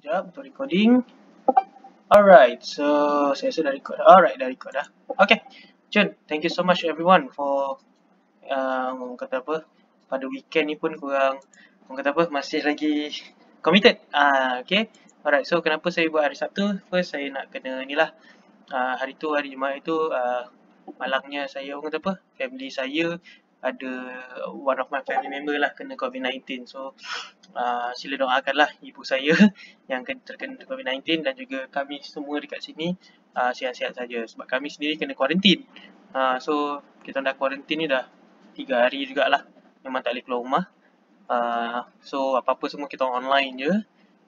Sekejap untuk recording. Alright, so saya sudah record. Alright, dah record dah. Okay, Jun, thank you so much everyone for kata apa, pada weekend ni pun korang kata apa, masih lagi committed. Okay, alright, so kenapa saya buat hari Sabtu? First, saya nak kena ni lah. Hari tu, hari Jumaat itu, malangnya saya kata apa, family saya ada one of my family member lah kena COVID-19. So sila doakanlah ibu saya yang terkena COVID-19 dan juga kami semua dekat sini sihat-sihat saja sebab kami sendiri kena kuarantin. So kita dah kuarantin ni dah 3 hari jugalah, memang tak boleh keluar rumah. So apa-apa semua kita online je,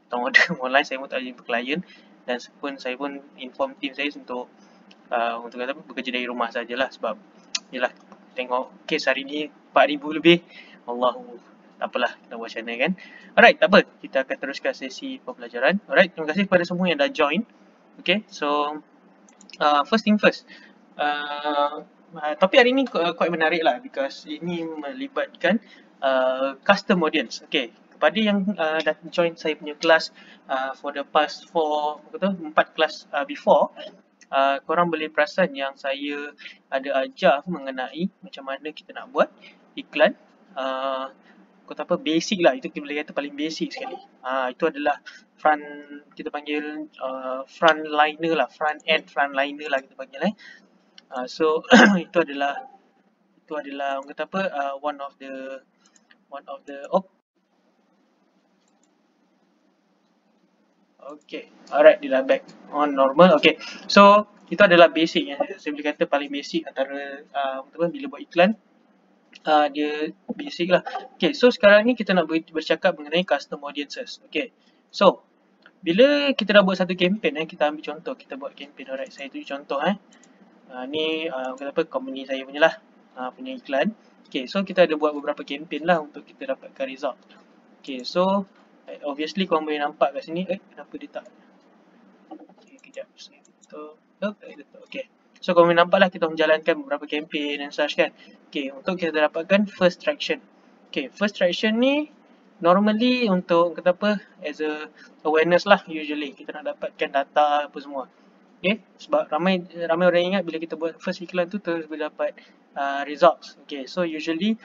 kita order online. Saya pun tak jumpa klien dan saya pun inform team saya untuk kata apa, bekerja dari rumah sajalah sebab yelah, tengok kes hari ni 4,000 lebih. Allahu, tak apalah, kita buat macam mana kan. Alright, tak apa, kita akan teruskan sesi pembelajaran. Alright, terima kasih kepada semua yang dah join. Okay, so first thing first, topik hari ni quite menarik lah because ini melibatkan custom audience. Okay, kepada yang dah join saya punya kelas for the past 4 kelas before, korang boleh perasan yang saya ada ajar mengenai macam mana kita nak buat iklan kata apa, basic lah. Itu kita boleh kata paling basic sekali. Itu adalah kita panggil frontliner lah, front end frontliner lah kita panggil so itu adalah orang kata apa, one of the okay, alright, dia dah back on normal. Okay, so itu adalah basic yang saya boleh kata paling basic antara bila buat iklan. Dia basic lah. Okay, so sekarang ni kita nak bercakap mengenai custom audiences. Okay, so bila kita dah buat satu campaign, kita ambil contoh, kita buat campaign. Alright, saya tunjuk contoh ni kata apa, company saya punya lah, punya iklan. Okay, so kita ada buat beberapa campaign lah untuk kita dapatkan result. Okay, so obviously korang boleh nampak kat sini. Kenapa dia tak? Okay, kejap. Okay, so korang boleh nampak lah kita menjalankan beberapa campaign dan such kan. Okay, untuk kita dapatkan first traction. Okay, first traction ni normally untuk kata apa, as a awareness lah usually. Kita nak dapatkan data apa semua. Okay, sebab ramai orang ingat bila kita buat first iklan tu terus boleh dapat results. Okay, so usually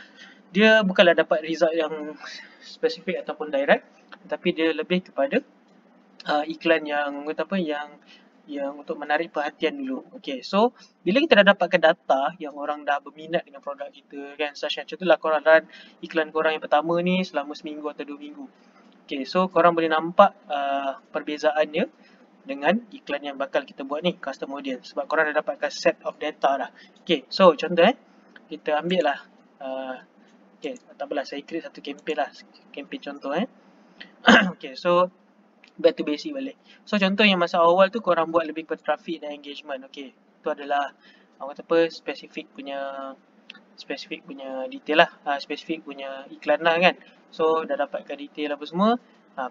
dia bukanlah dapat result yang spesifik ataupun direct, tapi dia lebih kepada iklan yang kata apa, yang untuk menarik perhatian dulu. Okay, so bila kita dah dapatkan data yang orang dah berminat dengan produk kita kan, contohlah korang run iklan korang yang pertama ni selama seminggu atau 2 minggu. Okay, so korang boleh nampak perbezaannya dengan iklan yang bakal kita buat ni, custom audience, sebab korang dah dapatkan set of data dah. Okay, so contoh kita ambil lah okay, tak apalah, saya create satu campaign lah, campaign contoh okay, so back to basic balik. So contoh yang masa awal tu korang buat lebih kepada traffic dan engagement. Okay, itu adalah orang kata apa, spesifik punya detail lah, spesifik punya iklan lah kan. So dah dapatkan detail apa semua,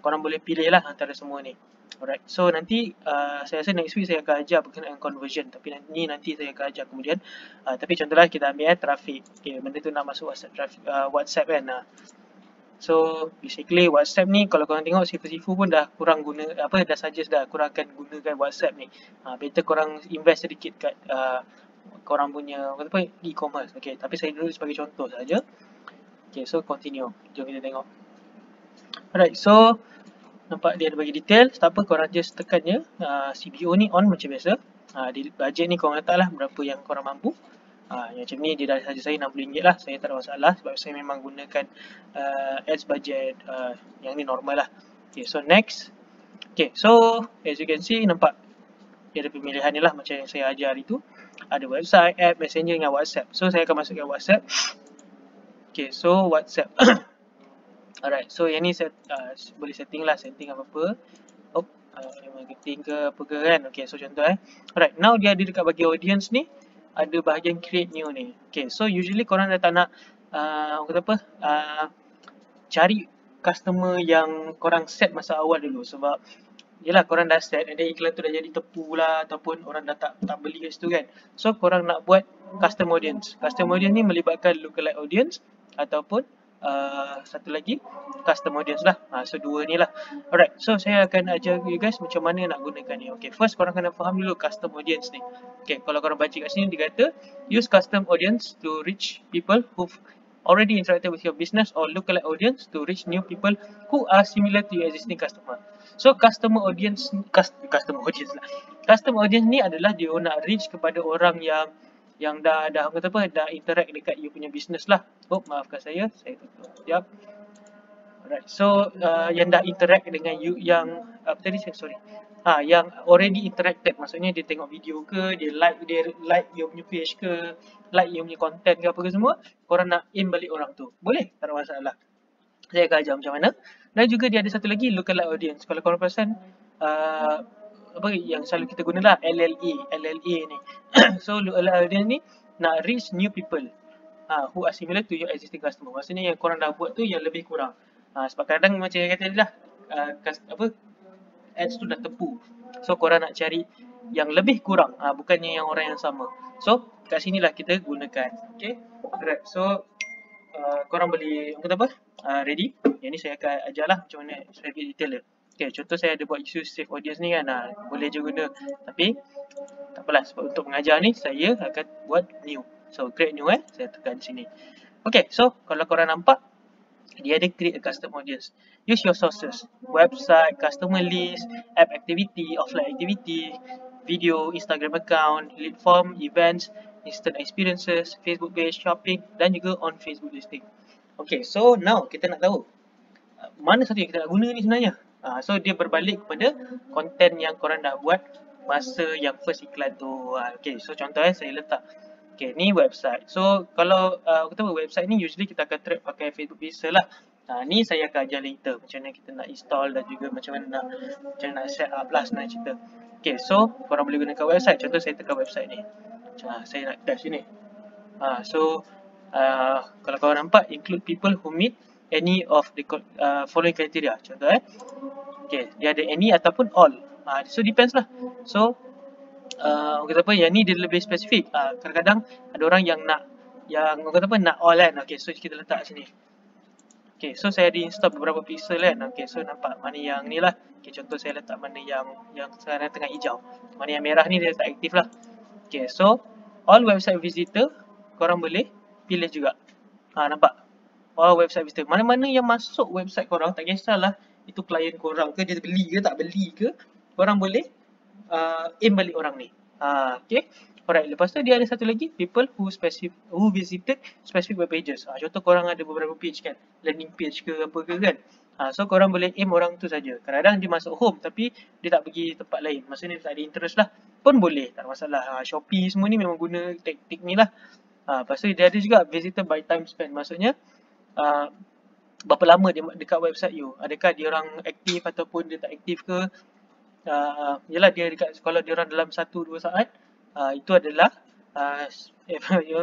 korang boleh pilih lah antara semua ni. Alright, so nanti saya rasa next week saya akan ajar berkenaan conversion, tapi nanti saya akan ajar kemudian. Tapi contohlah kita ambil traffic. Okay, benda tu nak masuk WhatsApp, WhatsApp kan. So basically WhatsApp ni kalau korang tengok sifu-sifu pun dah kurang guna, dah suggest dah korang akan gunakan WhatsApp ni. Better korang invest sedikit kat korang punya e-commerce. Okay, tapi saya dulu sebagai contoh saja. Okay, so continue. Jom kita tengok. Alright, so nampak dia ada bagi detail. Tak apa, korang just tekan je CBO ni on macam biasa. Di budget ni korang letak lah berapa yang korang mampu. Yang macam ni dia dah saja saya RM60 lah. Saya tak ada masalah sebab saya memang gunakan ads budget yang ni normal lah. Okay, so next. Okay, so as you can see, nampak dia ada pemilihan ni lah macam yang saya ajar hari tu. Ada website, app, messenger dengan WhatsApp. So saya akan masukkan WhatsApp. Okay, so WhatsApp. Alright, so yang ni boleh setting lah, setting apa-apa. Marketing ke apa ke kan. Okay, so contoh alright, now dia ada dekat bagi audience ni, ada bahagian create new ni. Okay, so usually korang dah tak nak cari customer yang korang set masa awal dulu, sebab yelah korang dah set dan iklan tu dah jadi tepu lah ataupun orang dah tak beli kat situ kan. So korang nak buat custom audience. Custom audience ni melibatkan lookalike audience ataupun satu lagi custom audience lah. So dua ni lah. Alright, so saya akan ajar you guys macam mana nak gunakan ni. Okay, first korang kena faham dulu custom audience ni. Okay, kalau korang baca kat sini dia kata use custom audience to reach people who've already interacted with your business or lookalike audience to reach new people who are similar to your existing customer. So customer audience lah. Custom audience ni adalah dia nak reach kepada orang yang dah kata apa, dah interact dekat you punya business lah. Oh, maafkan saya tutup. Sekejap. Alright, so yang dah interact dengan you, yang apa tadi, sorry. Yang already interacted, maksudnya dia tengok video ke, dia like you punya page ke, like you punya content ke apa ke semua, korang nak aim balik orang tu. Boleh, tak ada masalah. Saya akan ajar macam mana. Dan juga dia ada satu lagi, lookalike audience. Kalau korang perasan, apa yang selalu kita guna lah, LLA ni. So lookalike audience ni nak reach new people who are similar to your existing customer. Maksudnya yang korang dah buat tu yang lebih kurang. Sebab kadang macam yang kata tadi lah, ads tu dah tepu. So korang nak cari yang lebih kurang, bukannya yang orang yang sama. So kat sinilah kita gunakan. Okay, alright. So korang boleh kata apa? Ready? Yang ni saya akan ajar lah macam mana sedikit detail dia. Okay, contoh saya ada buat isu save audience ni kan, boleh je guna. Tapi tak apalah, sebab untuk mengajar ni saya akan buat new. So create new, saya tekan sini. Okay, so kalau korang nampak, dia ada create a custom audience. Use your sources, website, customer list, app activity, offline activity, video, Instagram account, lead form, events, instant experiences, Facebook page, shopping dan juga on Facebook listing. Okay, so now kita nak tahu mana satu yang kita nak guna ni sebenarnya. So dia berbalik kepada konten yang korang dah buat masa yang first iklan tu. Okay, so contoh saya letak. Okay, ni website. So kalau kata website ni usually kita akan track pakai Facebook Pixel lah. Ni saya akan ajar later macam mana kita nak install dan juga macam mana nak set up lah sebenarnya cerita. Okay, so korang boleh gunakan website. Contoh saya tekan website ni. Saya nak tekan sini. So kalau korang nampak, include people who meet any of the following criteria. Contoh okay, dia ada any ataupun all. So depends lah. So kata apa, yang ni dia lebih spesifik. Kadang-kadang ada orang yang nak kata apa, nak all kan. Okay, so kita letak sini. Okay, so saya ada install beberapa pixel kan. Okay, so nampak mana yang ni lah. Okay, contoh saya letak mana yang sekarang tengah hijau. Mana yang merah ni dia tak aktif lah. Okay, so all website visitor korang boleh pilih juga. Nampak? All website visitor. Mana-mana yang masuk website korang, tak kisahlah itu klien korang ke, dia beli ke tak beli ke, korang boleh aim balik orang ni. Okay. Alright, lepas tu dia ada satu lagi, people who visited specific web pages. Contoh korang ada beberapa page kan, landing page ke apa ke kan. So korang boleh aim orang tu saja. Kadang-kadang dia masuk home tapi dia tak pergi tempat lain. Maksudnya dia tak ada interest lah. Pun boleh, tak ada masalah. Shopee semua ni memang guna taktik ni lah. Lepas tu dia ada juga visitor by time spent. Maksudnya berapa lama dia dekat website you. Adakah dia orang aktif ataupun dia tak aktif ke. Yelah, dia dekat, kalau dia orang dalam 1-2 saat, itu adalah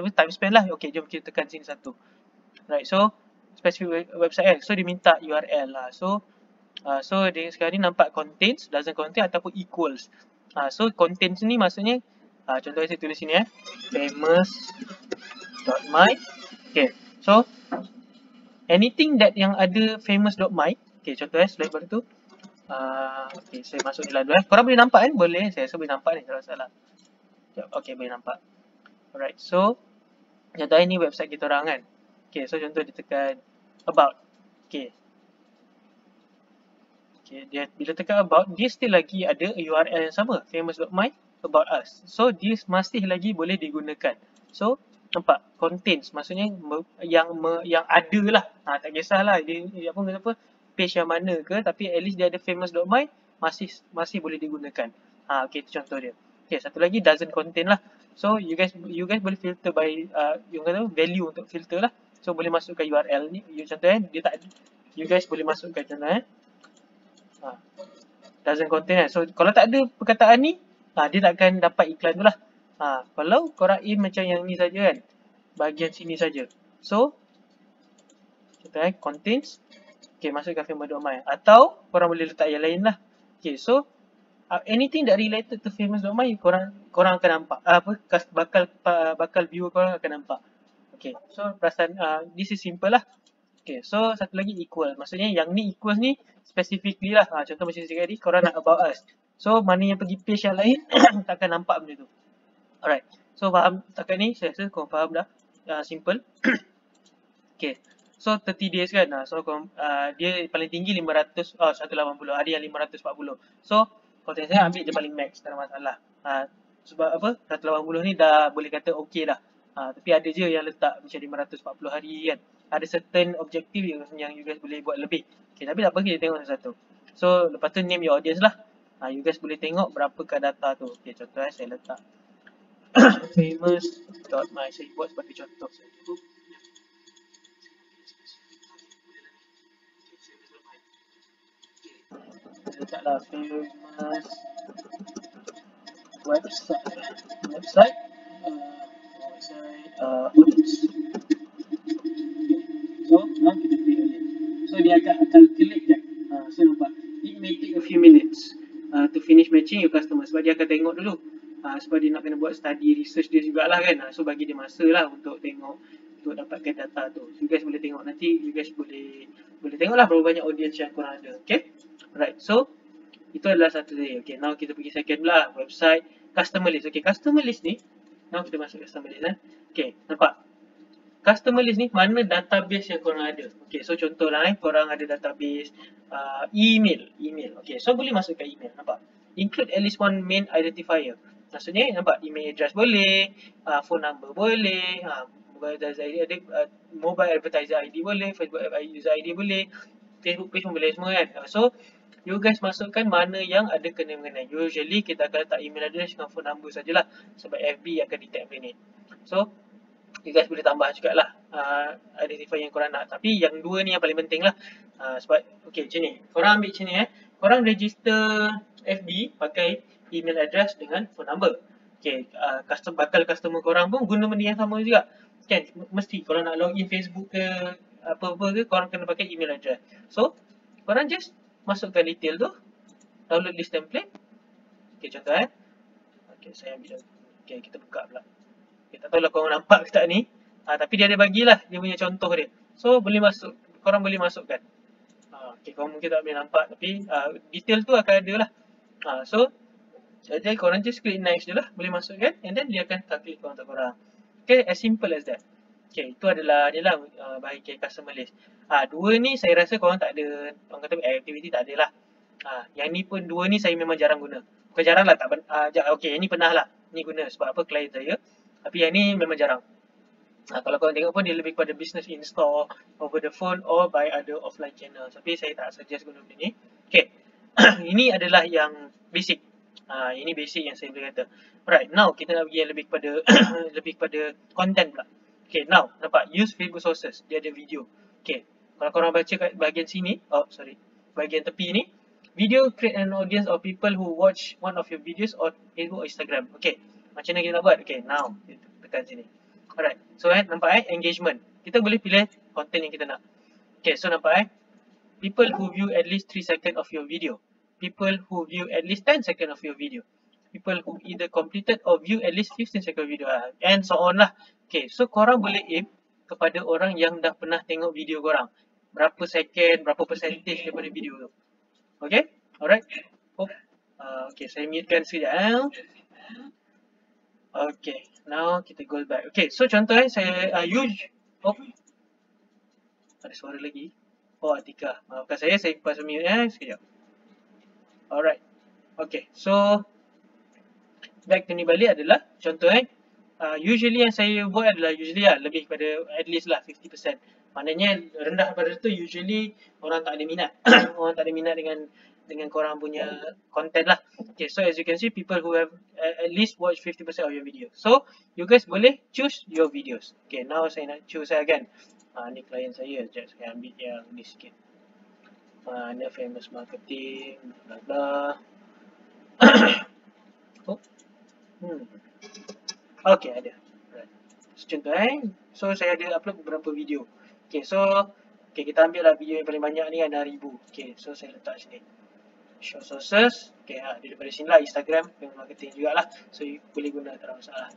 time spend lah. Okay, jom kita tekan sini satu. Right, so specific website so dia minta URL lah. So dia sekarang ni nampak contains, doesn't contain ataupun equals. So contains ni maksudnya contohnya saya tulis sini famous.my. Okay, so anything that yang ada famous.my. Okay, contoh selain pada tu. Okay, saya masuk ni lah dulu. Korang boleh nampak kan? Boleh, saya rasa boleh nampak ni, tak salah. Okay, boleh nampak. Alright, so contohnya ni website kita orang kan. Okay, so contoh dia tekan about. Okay, dia bila tekan about, dia still lagi ada URL yang sama, famous.my about us. So dia masih lagi boleh digunakan. So nampak, contains maksudnya yang ada lah. Tak kisahlah dia apa page yang mana ke, tapi at least dia ada famous.my, masih boleh digunakan. Okay, itu contoh dia. Okay, satu lagi doesn't contain lah. So you guys boleh filter by you kata value untuk filter lah. So boleh masukkan URL ni. Contohnya dia tak, you guys boleh masukkan contohnya doesn't contain. So kalau tak ada perkataan ni, dia tak akan dapat iklan tu lah. Kalau korang aim macam yang ni saja kan, bahagian sini saja. So contohnya contains. Okay, masukkan famous.my. Atau korang boleh letak yang lain lah. Okay, so anything that related to famous.my korang akan nampak. Bakal viewer korang akan nampak. Okay, so perasan this is simple lah. Okay, so satu lagi equal. Maksudnya yang ni equals ni specifically lah. Contoh macam saya tadi, korang nak about us. So, mana yang pergi page yang lain, takkan nampak benda tu. Alright. So, faham takat ni? Saya rasa korang faham dah. Simple. Okay. So, 30 days kan. So, dia paling tinggi 180. Ada yang 540. So, kalau saya ambil dia paling max. Tak ada masalah. Sebab apa? 180 ni dah boleh kata okay dah. Tapi ada je yang letak macam 540 hari kan. Ada certain objektif yang you guys boleh buat lebih. Okay, tapi tak apa, kita tengok satu-satu. So, lepas tu name your audience lah. You guys boleh tengok berapakah data tu. Okay, contoh saya letak famous.my. Saya buat sebagai contoh. Saya tutup. Letaklah famous website audience. So now kita create audience. So dia akan calculate kan. So nampak, it may take a few minutes to finish matching your customer. Sebab dia akan tengok dulu. Sebab dia nak kena buat study research dia jugalah kan. So bagi dia masa lah untuk tengok, untuk dapatkan data tu. So you guys boleh tengok nanti, you guys boleh tengok lah berapa banyak audience yang korang ada. Okay. Alright, so itu adalah satu day. Okay, now kita pergi second pula, website, customer list. Okay, customer list ni, now kita masuk customer list. Okay, nampak? Customer list ni mana database yang korang ada. Okay, so contoh lah korang ada database email. Okay, so boleh masukkan email, nampak? Include at least one main identifier. Maksudnya, nampak? Email address boleh, phone number boleh, mobile advertiser ID boleh, Facebook user ID boleh, Facebook page pun boleh semua kan. So, you guys masukkan mana yang ada kena-mengena. Usually, kita akan letak email address dengan phone number sajalah. Sebab FB akan detect benda ni. So, you guys boleh tambah jugalah identifier yang korang nak. Tapi yang dua ni yang paling penting lah. Sebab, okay macam ni. Korang ambil macam ni korang register FB pakai email address dengan phone number. Okay, bakal customer korang pun guna benda yang sama juga. Kan, mesti kalau nak login Facebook ke apa-apa ke, korang kena pakai email address. So, korang just masukkan detail tu, download list template. Okay, contoh okay, saya ambil. Okay, kita buka pula. Okay, tak tahu lah korang nampak ke tak ni. Tapi dia ada bagilah dia punya contoh dia. So, boleh masuk. Korang boleh masukkan. Okay, korang mungkin tak boleh nampak. Tapi, detail tu akan ada lah. So, jadi korang just klik next je lah. Boleh masukkan. And then, dia akan calculate untuk korang. Okay, as simple as that. Okay, itu adalah dia lah bahagian customer list. Dua ni saya rasa korang tak ada, orang kata activity tak ada lah. Yang ni pun dua ni saya memang jarang guna. Bukan jarang lah, okay, yang ni pernah lah. Ni guna sebab apa, klien saya. Tapi yang ni memang jarang. Kalau korang tengok pun dia lebih kepada business in store, over the phone or by other offline channel. Tapi saya tak suggest guna benda ni. Okay, ini adalah yang basic. Ini basic yang saya boleh kata. Alright, now kita nak pergi yang lebih kepada lebih kepada content pula. Okay, now nampak use Facebook sources. Dia ada video. Okay, kalau korang baca kat bahagian sini, bahagian tepi ni, video create an audience of people who watch one of your videos on Facebook or Instagram. Okay, macam mana kita nak buat? Okay, now kita tekan sini. Alright, so nampak engagement. Kita boleh pilih content yang kita nak. Okay, so nampak people who view at least 3 seconds of your video. People who view at least 10 seconds of your video. People who either completed or view at least 15 seconds video and so on lah. Okay, so korang boleh aim kepada orang yang dah pernah tengok video korang. Berapa second, berapa percentage daripada video tu. Okay, alright. Okay, saya mutekan sekejap. Okay, now kita go back. Okay, so contoh saya use. Ada suara lagi. Atika. Maafkan saya pasal mute sekejap. Alright. Okay, so back to ni balik adalah contoh usually yang saya buat adalah lebih kepada at least lah 50%. Maknanya rendah daripada tu usually orang tak ada minat. Orang tak ada minat dengan korang punya content lah. Okay, so as you can see, people who have at least watch 50% of your video. So, you guys boleh choose your videos. Okay, now saya nak choose kan. Ni klien saya. Sekejap saya ambil yang ni sikit. Ni famous marketing. Bla bla. Okay, ada. Right. So, contoh so, saya ada upload beberapa video. Okay, so kita ambil lah video yang paling banyak ni ada 1000. Okay, so saya letak sini. Show sources. Okay, dia daripada sini lah. Instagram, famous marketing jugalah. So, you boleh guna, tak ada masalah.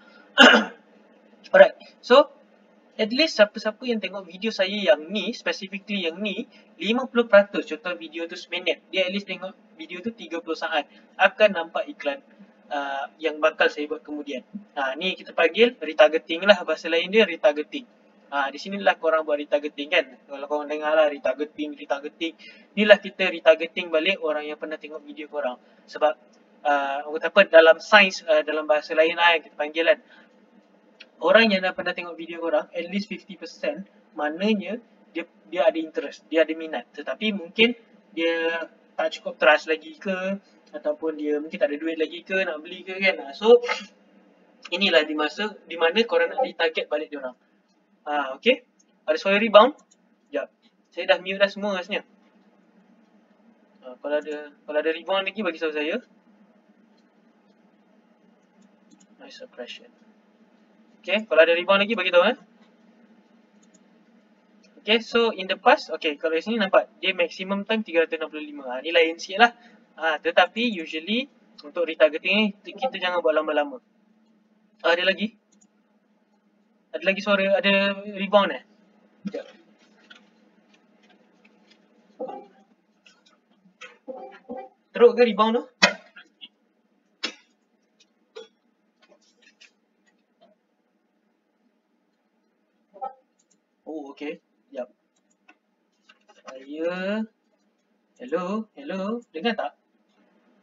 Alright, so at least siapa-siapa yang tengok video saya yang ni, specifically yang ni, 50% contoh video tu seminit, dia at least tengok video tu 30 saat, akan nampak iklan yang bakal saya buat kemudian. Ni kita panggil retargeting lah, bahasa lain dia retargeting. Di sinilah korang buat retargeting kan. Kalau korang dengar lah retargeting. Inilah kita retargeting balik orang yang pernah tengok video korang. Sebab dalam sains, dalam bahasa lain lah yang kita panggil kan, orang yang dah pernah tengok video korang, at least 50%, maknanya dia ada interest, dia ada minat. Tetapi mungkin dia tak cukup trust lagi ke, ataupun dia mungkin tak ada duit lagi ke nak beli ke kan. So inilah di mana korang nak retarget balik diorang. Okay. Ada suara rebound? Sekejap. Saya dah mute dah semua rasanya. Kalau ada rebound lagi bagi tahu saya. Noise suppression. Okay, kalau ada rebound lagi bagi tahu Okay, so in the past, okay, kalau di sini nampak dia maximum time 365. Ni lain sikit lah. Tetapi usually untuk retargeting ni kita jangan buat lama-lama. Ada lagi? Ada lagi suara, ada rebound Sekejap. Teruk ke rebound tu? Oh, okay. Sekejap. Hello. Dengar tak?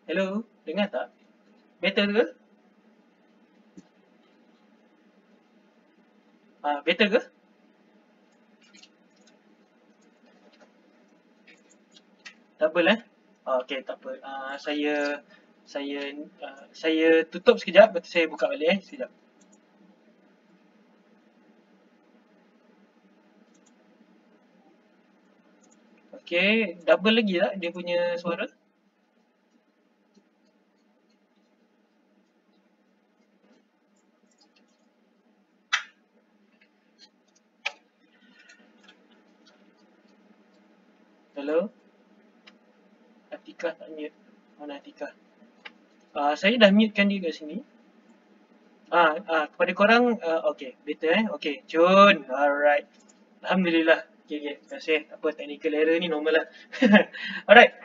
Hello, dengar tak? Better ke? Better ke? Double okay, tak apa. Saya tutup sekejap, lepas saya buka balik sekejap. Okay, double lagi tak dia punya suara? Hello? Atikah tak mute. Mana Atikah? Saya dah mutekan dia kat sini. Kepada korang, okay, better okay, Jun, alright. Alhamdulillah. Okay, terima kasih. Apa, technical error ni normal lah. Alright.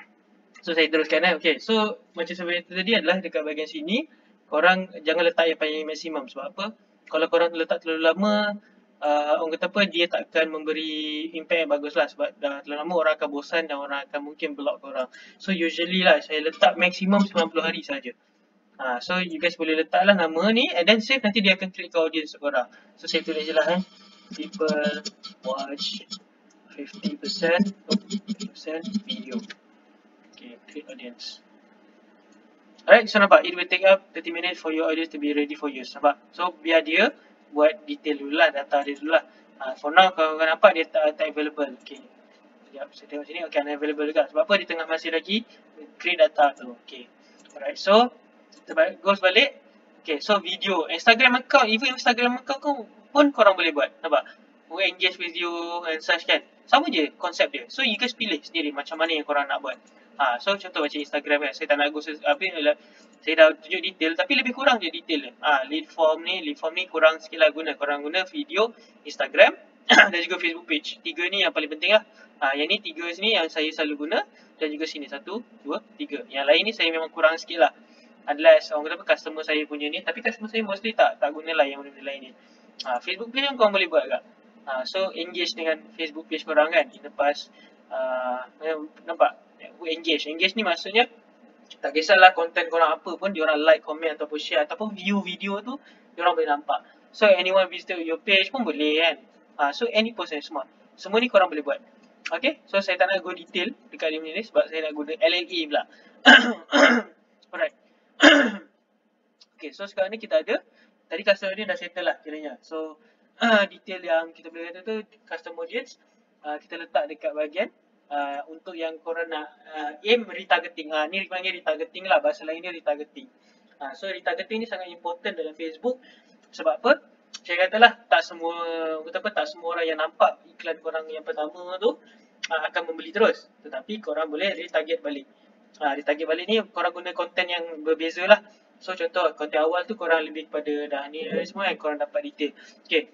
So, saya teruskan okay, so macam saya kata tadi adalah dekat bahagian sini, korang jangan letak yang paling maksimum. Sebab apa? Kalau korang letak terlalu lama, orang kata apa, dia tak akan memberi impact yang bagus lah. Sebab dah terlalu lama orang akan bosan dan orang akan mungkin block korang. So, usually lah, saya letak maksimum 90 hari saja. So, you guys boleh letak lah nama ni, and then save, nanti dia akan klik ke audience korang. So, saya tulis je lah people watch 50% video. Okay, create audience. Alright, so nampak, it will take up 30 minutes for your audience to be ready for use. Nampak? So, biar dia buat detail dulu lah, data dia dulu lah. For now, kalau korang nampak, dia tak available. Okay. Sekejap, saya tengok sini. Okay, unavailable juga. Sebab apa? Dia tengah masih lagi create data tu. Okay. Alright, so, kita goes balik. Okay, so video. Instagram account, even Instagram account pun korang boleh buat. Nampak? Engage with you and such kan. Sama je konsep dia. So, you guys pilih sendiri macam mana yang korang nak buat. So, contoh macam Instagram kan. Saya tak nak saya dah tunjuk detail. Tapi lebih kurang je detail dia. Lead form ni kurang sikit lah guna. Korang guna video, Instagram dan juga Facebook page. 3 ni yang paling penting lah. Yang ni 3 sini yang saya selalu guna. Dan juga sini 1, 2, 3. Yang lain ni saya memang kurang sikit lah. Unless orang kata apa, customer saya punya ni. Tapi customer saya mostly tak guna lah yang benda-benda lain ni. Facebook page pun korang boleh buat agak. So engage dengan Facebook page korang kan. In the past, nampak? Engage ni maksudnya tak kisahlah konten korang apa pun, diorang like, comment ataupun share ataupun view video tu, diorang boleh nampak. So anyone visit your page pun boleh kan. So any post semua ni korang boleh buat. Okay, so saya tak nak go detail dekat ni sebab saya nak guna LLA pula. Alright. Okay, so sekarang ni kita ada, tadi customer dia dah settle lah kiranya. So detail yang kita boleh kata tu custom audience, kita letak dekat bahagian untuk yang korang nak aim retargeting. Ni dipanggil retargeting lah, bahasa lain dia retargeting. So retargeting ni sangat important dalam Facebook. Sebab apa? Saya katalah tak semua orang yang nampak iklan korang yang pertama tu akan membeli terus. Tetapi korang boleh retarget balik. Retarget balik ni korang guna konten yang berbeza lah. So contoh konten awal tu korang lebih kepada dah ni semua yang korang dapat detail. Okay.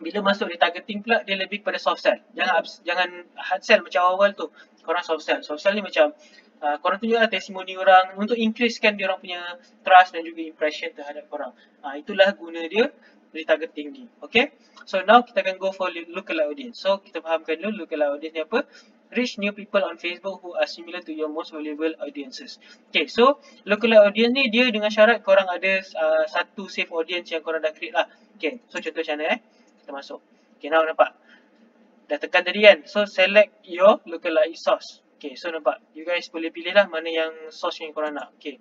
Bila masuk retargeting pula, dia lebih pada soft sell. Jangan hard sell macam awal tu. Korang soft sell. Soft sell ni macam korang tunjuklah testimoni orang untuk increasekan dia orang punya trust dan juga impression terhadap korang. Itulah guna dia retargeting ni. Okay. So now kita akan go for lookalike audience. So kita fahamkan dulu lookalike audience ni apa. Reach new people on Facebook who are similar to your most valuable audiences. Okay, so lookalike audience ni dia dengan syarat korang ada satu save audience yang korang dah create lah. Okay, so contoh macam mana kita masuk. Okay, now nampak. Dah tekan tadi kan. So select your lookalike source. Okay, so nampak. You guys boleh pilih lah mana yang source yang korang nak. Okay.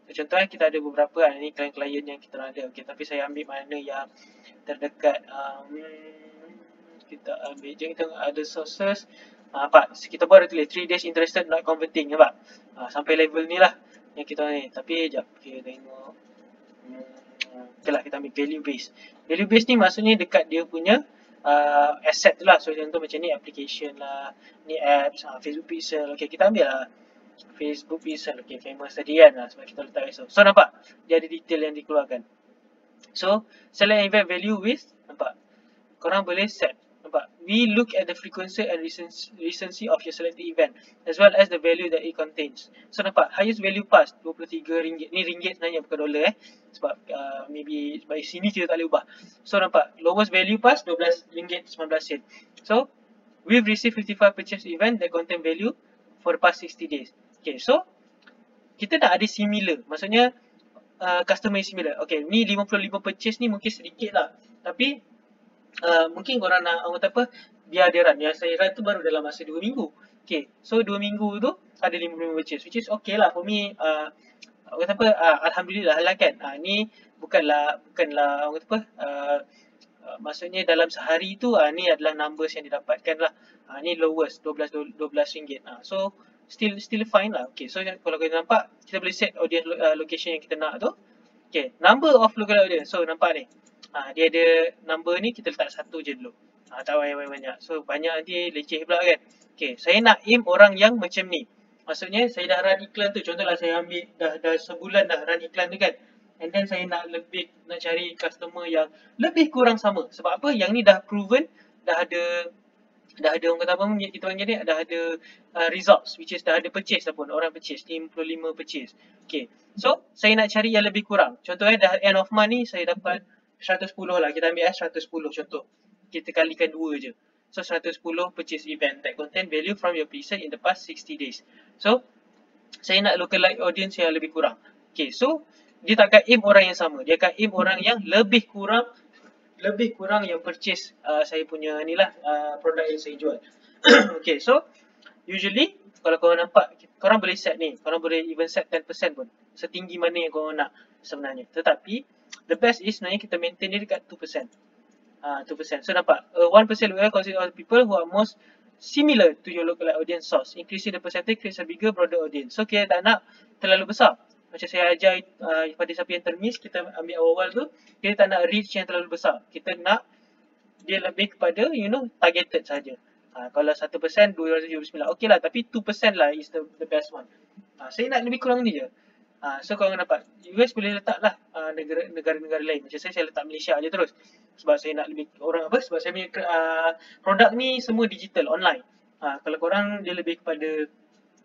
So contohnya kita ada beberapa lah. Ni klien-klien yang kita ada. Okay, tapi saya ambil mana yang terdekat. Kita ambil je. Kita ada sources. Nampak. Kita pun ada tulis 3 days interested not converting. Nampak. Sampai level ni lah yang kita ni. Tapi sekejap. Okay, tengok. Okay lah, kita ambil value base. Value base ni maksudnya dekat dia punya asset tu lah. So contoh macam ni application lah, ni apps, Facebook Pixel. Okay, kita ambil lah Facebook Pixel. Okay, famous tadi kan lah, sebab kita letak esok. So nampak, dia ada detail yang dikeluarkan. So select event value with, nampak, korang boleh set. Nampak, we look at the frequency and recency of your selected event as well as the value that it contains. So nampak, highest value pass RM23. Ni ringgit sebenarnya, bukan dolar sebab maybe sebab sini kita tak boleh ubah. So nampak, lowest value pass RM12.19. So we've received 55 purchase event that contain value for the past 60 days. Okay, so kita dah ada similar, maksudnya customer yang similar. Okay, ni 55 purchase ni mungkin sedikit lah, tapi mungkin korang nak kata apa, biar dia run. Yang saya run tu baru dalam masa 2 minggu. Okay, so 2 minggu tu ada 55 purchase, which is okay lah for me. Kata apa, alhamdulillah lah kan. Ni bukanlah kata apa, maksudnya dalam sehari tu ni adalah numbers yang didapatkan lah. Ni lowest RM12. So still fine lah. Okay, so kalau kita nampak, kita boleh set audience location yang kita nak tu. Okay, number of lookalike audience. So nampak ni, dia ada number ni, kita letak satu je dulu. Tak banyak-banyak. So banyak nanti leceh pula kan. Okay, saya nak aim orang yang macam ni. Maksudnya saya dah run iklan tu. Contohlah saya ambil dah sebulan dah run iklan tu kan. And then saya nak cari customer yang lebih kurang sama. Sebab apa? Yang ni dah proven, dah ada orang kata apa kita panggil ni, dah ada results, which is dah ada purchase dah pun, orang purchase 55 purchase. Okay, so saya nak cari yang lebih kurang. Contohnya dah end of month ni saya dapat 110 lah, kita ambil 110 contoh, kita kalikan 2 je. So 110 purchase event that contain value from your preset in the past 60 days. So saya nak lookalike audience yang lebih kurang. Okay, so dia takkan aim orang yang sama, dia akan aim orang yang lebih kurang yang purchase saya punya ni lah, produk yang saya jual. Okay, so usually kalau korang nampak, korang boleh set ni, korang boleh even set 10% pun, setinggi mana yang korang nak sebenarnya. Tetapi the best is sebenarnya kita maintain dia dekat 2%. 2%. So nampak, 1% will consider all people who are most similar to your lookalike audience source. Increasing the percentage creates a bigger, broader audience. So kita tak nak terlalu besar. Macam saya ajar pada siapa yang termiss, kita ambil awal-awal tu, kita tak nak reach yang terlalu besar. Kita nak dia lebih kepada, targeted saja. Kalau 1%, 279. Okay lah, tapi 2% lah is the best one. Saya nak lebih kurang ni je. So korang nampak, you guys boleh letak lah negara-negara lain. Macam saya letak Malaysia je terus. Sebab saya nak lebih orang apa, sebab saya punya produk ni semua digital, online. Kalau korang dia lebih kepada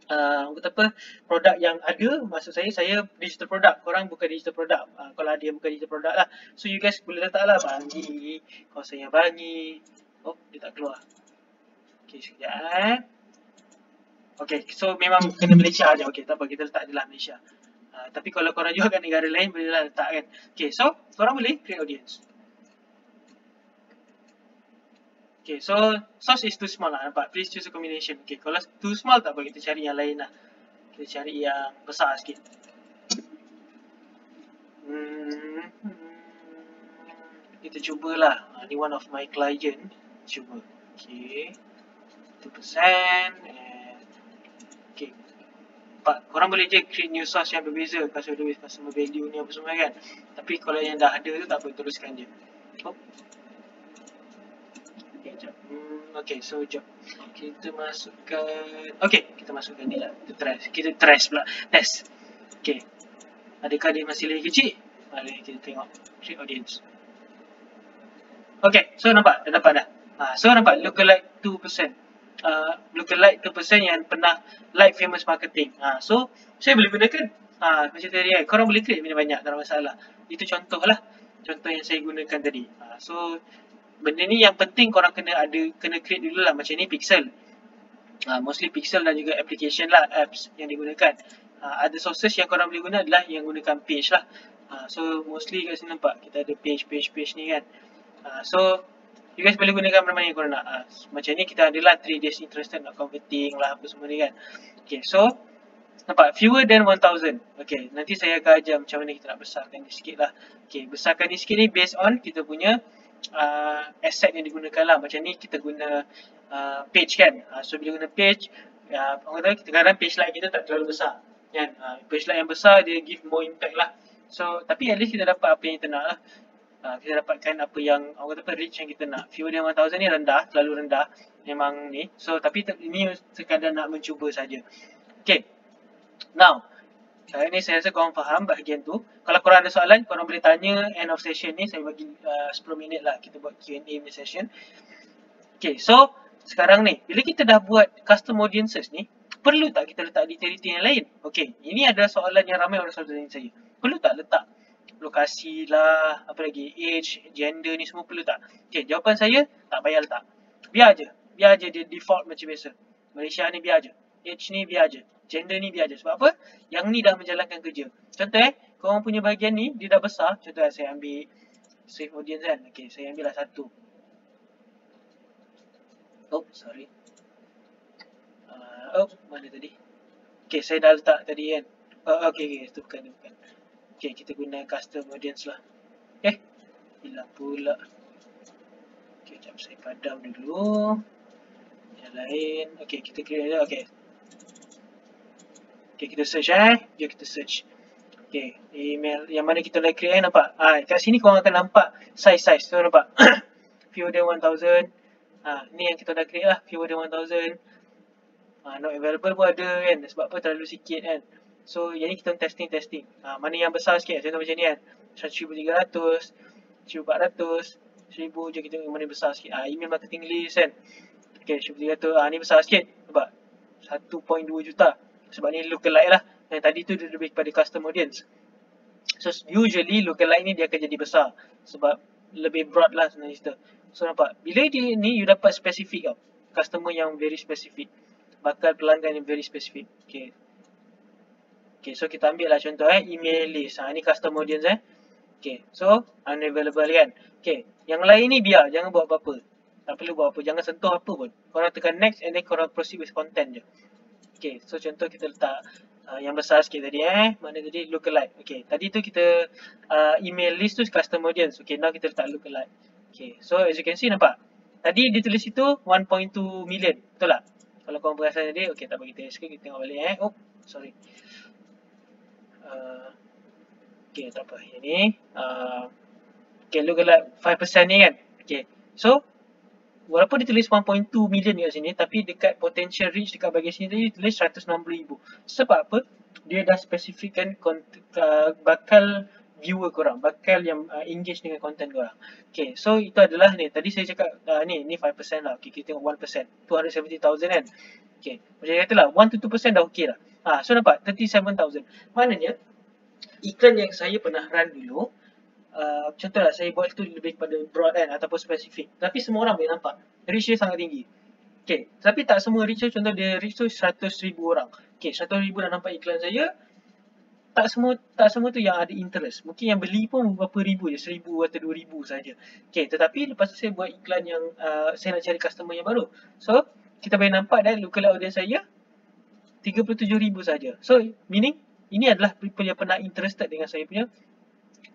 kata apa, produk yang ada, maksud saya digital produk, korang bukan digital produk. Kalau ada yang bukan digital produk lah, so you guys boleh letak lah Bangi, kawasan yang Bangi. Oh, dia tak keluar. Okay, sekejap. Okay, so memang kena Malaysia je. Okay, tak apa, kita letak je lah Malaysia. Tapi kalau korang jual kat negara lain, boleh lah letak kan. Okay, so korang boleh create audience. Okay, so source is too small lah, nampak. Please choose a combination. Okay, kalau too small tak apa, kita cari yang lain lah. Kita cari yang besar sikit. Kita cubalah. Ni one of my client. Cuba. Okay. 2%. Okay. Nampak, korang boleh je create new source yang berbeza. Customer value ni apa semua kan. Tapi kalau yang dah ada tu tak apa, teruskan je. Oh. Okay, so jom kita masukkan. Okay, kita masukkan ni lah. Kita trace pula. Test. Okay, adakah dia masih lagi kecil? Mari kita tengok create audience. Okay, so nampak? Dah dapat dah. So nampak lookalike 2%. Lookalike 2% yang pernah like famous marketing. So saya boleh gunakan macam tadi kan. Korang boleh create banyak-banyak, tak ada masalah. Itu contoh lah. Contoh yang saya gunakan tadi. So benda ni yang penting korang kena create dulu lah. Macam ni Pixel. Mostly Pixel dan juga application lah, apps yang digunakan. Ada sources yang korang boleh guna adalah yang gunakan page lah. So mostly kat sini nampak kita ada page ni kan. So you guys boleh gunakan mana-mana yang korang nak. Macam ni kita adalah 3 days interested nak converting lah apa semua ni kan. Okay, so nampak fewer than 1000. Okay, nanti saya akan ajar macam mana kita nak besarkan ni sikit lah. Okay, besarkan ni sikit ni based on kita punya asset yang digunakan lah. Macam ni kita guna page kan. So bila guna page, orang kata kadang page like kita tak terlalu besar kan. Page like yang besar dia give more impact lah. So tapi at least kita dapat apa yang kita nak lah. Kita dapatkan apa yang orang kata reach yang kita nak. Fewer than 1000 ni rendah, terlalu rendah memang ni. So tapi ini sekadar nak mencuba saja. Okay, now sekarang ni saya rasa korang faham bahagian tu. Kalau korang ada soalan, korang boleh tanya end of session ni. Saya bagi 10 minit lah kita buat Q&A ni session. Okay, so sekarang ni bila kita dah buat custom audiences ni, perlu tak kita letak detail-detail yang lain? Okay, ini adalah soalan yang ramai orang selalu tanya saya. Perlu tak letak lokasi lah, apa lagi, age, gender ni semua perlu tak? Okay, jawapan saya, tak payah letak. Biar je dia default macam biasa. Malaysia ni biar je. Age ni biar je. Gender ni biar je. Sebab apa? Yang ni dah menjalankan kerja. Contoh korang punya bahagian ni, dia dah besar. Contoh saya ambil save audience kan. Okay, saya ambil lah satu. Oh, sorry. Mana tadi? Okay, saya dah letak tadi kan. Okay, itu bukan. Okay, kita guna custom audience lah. Hilang pula. Okay, jap saya padam dulu. Yang lain. Okay, kita create je. Okay, kita search Jom kita search. Okay, email yang mana kita nak create nampak? Kat sini korang akan nampak size. So nampak? Fewer than 1000. Ni yang kita dah create lah. Fewer than 1000. Not available pun ada kan. Sebab apa? Terlalu sikit kan. So yang ni kita testing. Mana yang besar sikit. Contoh macam ni kan. 1300, 1400, 1000 je kita mana besar sikit. Email marketing list kan. Okay, 1300. Ni besar sikit. Nampak? 1.2 juta. Sebab ni lookalike lah. Yang tadi tu dia lebih kepada custom audience. So usually lookalike ni dia akan jadi besar. Sebab lebih broad lah sebenarnya kita. So nampak? Bila dia ni you dapat spesifik tau. Customer yang very specific. Bakal pelanggan yang very specific. Okay, so kita ambil lah contoh email list. Ni custom audience Okay, so unavailable kan. Okay, yang lain ni biar, jangan buat apa-apa. Tak perlu buat apa, jangan sentuh apa pun. Korang tekan next and then korang proceed with content je. Okay, so contoh kita letak yang besar sikit tadi mana tadi lookalike. Okay, tadi tu kita email list tu custom audience. Okay, now kita letak lookalike. Okay, so as you can see nampak. Tadi dia tulis itu 1.2 million, betul tak? Kalau korang perasan tadi, okay tak bagi kita sikit, kita tengok balik Oh, sorry. Okay, tak apa. Yang ni. Okay, lookalike 5% ni kan. Okay, so walaupun dia tulis 1.2 million kat sini, tapi dekat potential reach dekat bahagian sini tadi tulis 160,000. Sebab apa? Dia dah spesifikkan bakal viewer korang, bakal yang engage dengan konten korang. Okay, so itu adalah ni. Tadi saya cakap ni 5% lah. Okay, kita tengok 1%. 270,000 kan. Okay, macam kata lah 1 to 2% dah okay lah. So nampak 37,000. Maknanya iklan yang saya pernah run dulu, contohlah saya buat itu lebih kepada broad kan ataupun spesifik. Tapi semua orang boleh nampak. Reach dia sangat tinggi. Okay, tapi tak semua reach tu, contoh dia reach tu 100,000 orang. Okay, 100,000 dah nampak iklan saya. Tak semua tu yang ada interest. Mungkin yang beli pun berapa ribu je, 1,000 atau 2,000 saja. Okay, tetapi lepas tu saya buat iklan yang saya nak cari customer yang baru. So, kita boleh nampak dah lookalike audience saya 37,000 saja. So, meaning ini adalah people yang pernah interested dengan saya punya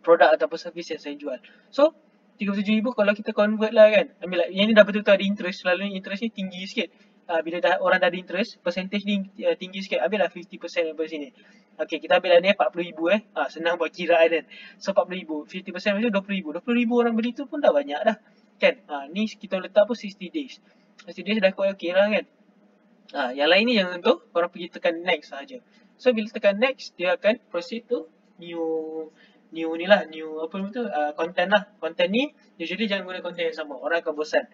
produk ataupun servis yang saya jual. So, 37,000 kalau kita convert lah kan. Ambil lah, yang ni dah betul-betul ada interest. Selalu interest ni tinggi sikit. Bila orang dah ada interest, percentage ni tinggi sikit. Ambil lah 50% daripada sini. Okay, kita ambil lah ni 40,000 senang buat kiraan kan. So, 40,000. 50% macam 20,000. 20,000 orang beli tu pun dah banyak dah. Kan? Ni kita letak pun 60 days. 60 days dah quite okay lah kan. Yang lain ni jangan tu, korang pergi tekan next sahaja. So, bila tekan next, dia akan proceed to new new ni lah, new apa tu, content lah. Content ni usually jangan guna content yang sama, orang akan bosan.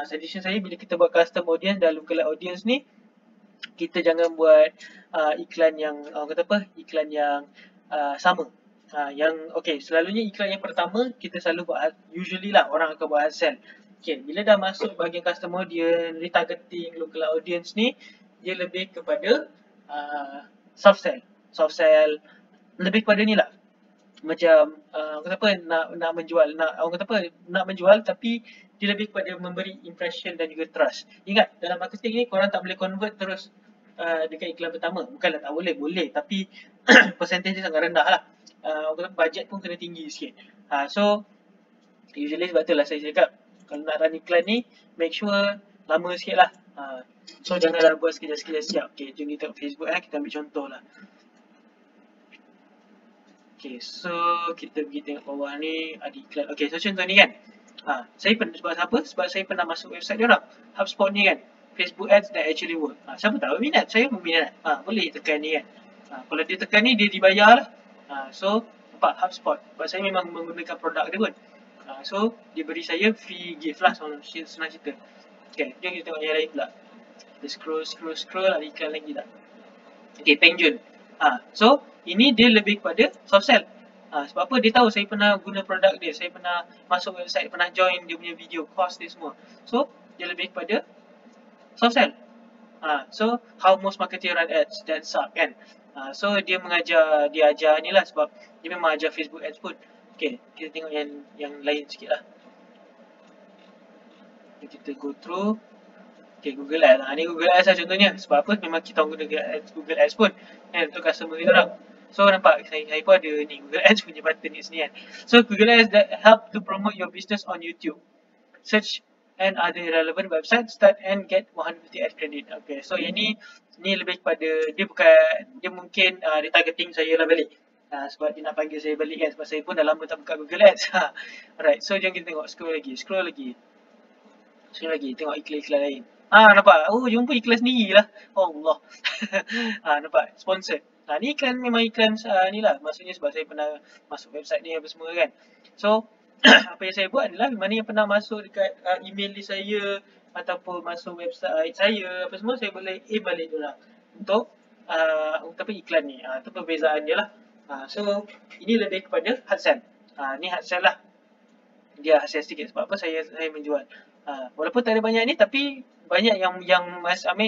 Suggestion saya bila kita buat custom audience dan lookalike audience ni, kita jangan buat iklan yang orang kata apa, iklan yang sama. Yang okay, selalunya iklan yang pertama kita selalu buat, usually lah orang akan buat hard sell. Okay, bila dah masuk bahagian custom audience, retargeting, lookalike audience ni, dia lebih kepada soft sell. Soft sell lebih kepada ni lah, macam orang kata apa, nak menjual, orang kata apa, nak menjual tapi dia lebih kepada memberi impression dan juga trust. Ingat, dalam marketing ni korang tak boleh convert terus dekat iklan pertama. Bukanlah tak boleh, boleh, tapi percentage dia sangat rendah lah. Orang kata budget pun kena tinggi sikit. So usually sebab tu lah saya cakap, kalau nak run iklan ni, make sure lama sikit lah. So janganlah buat sekejap-sekejap siap. Okay, jom kita tengok Facebook, kita ambil contoh lah. Okay, so kita pergi tengok bawah ni ada iklan. Okay, so contoh ni kan, saya pernah, sebab apa? Sebab saya pernah masuk website dia orang, HubSpot ni kan, Facebook ads that actually work. Siapa tahu minat, saya pun minat. Boleh tekan ni kan. Kalau dia tekan ni, dia dibayar lah. So nampak HubSpot, sebab saya memang menggunakan produk dia pun. So dia beri saya free gift lah, senang cerita. Okay, jom kita tengok yang lain pula. Kita scroll, ada iklan lagi tak? Okay, Pengjun. So ini dia lebih kepada soft sell. Sebab apa? Dia tahu saya pernah guna produk dia, saya pernah masuk website, pernah join dia punya video course dia semua. So dia lebih kepada soft sell. So how most marketer run ads, that's up kan. So dia mengajar, dia ajar ni lah, sebab dia memang ajar Facebook ads pun. Okay, kita tengok yang lain sikit lah. Kita go through. Okay, Google Ads lah. Ni Google Ads lah contohnya. Sebab apa? Memang kita guna Google Ads pun untuk customer kita orang. So nampak, saya pun ada ni Google Ads punya button ni sini kan. So Google Ads that help to promote your business on YouTube, search and other relevant website, start and get 150 ad credit. Okay, so yang ni lebih kepada, dia bukan, dia mungkin retargeting saya lah balik. Sebab dia nak panggil saya balik kan, sebab saya pun dah lama tak buka Google Ads. Alright, so jom kita tengok, scroll lagi, tengok iklan-iklan lain. Nampak? Oh, jumpa iklan sendiri lah. Oh Allah. Nampak? Sponsored. Ni iklan, memang iklan ni lah. Maksudnya sebab saya pernah masuk website ni apa semua kan. So, apa yang saya buat adalah, mana yang pernah masuk dekat email list saya, ataupun masuk website saya, apa semua, saya boleh balik diorang untuk iklan ni. Itu perbezaan dia lah. So, ini lebih kepada hard sell. Ni hard sell lah. Dia hard sell sikit. Sebab apa? Saya menjual. Walaupun tak ada banyak ni, tapi banyak yang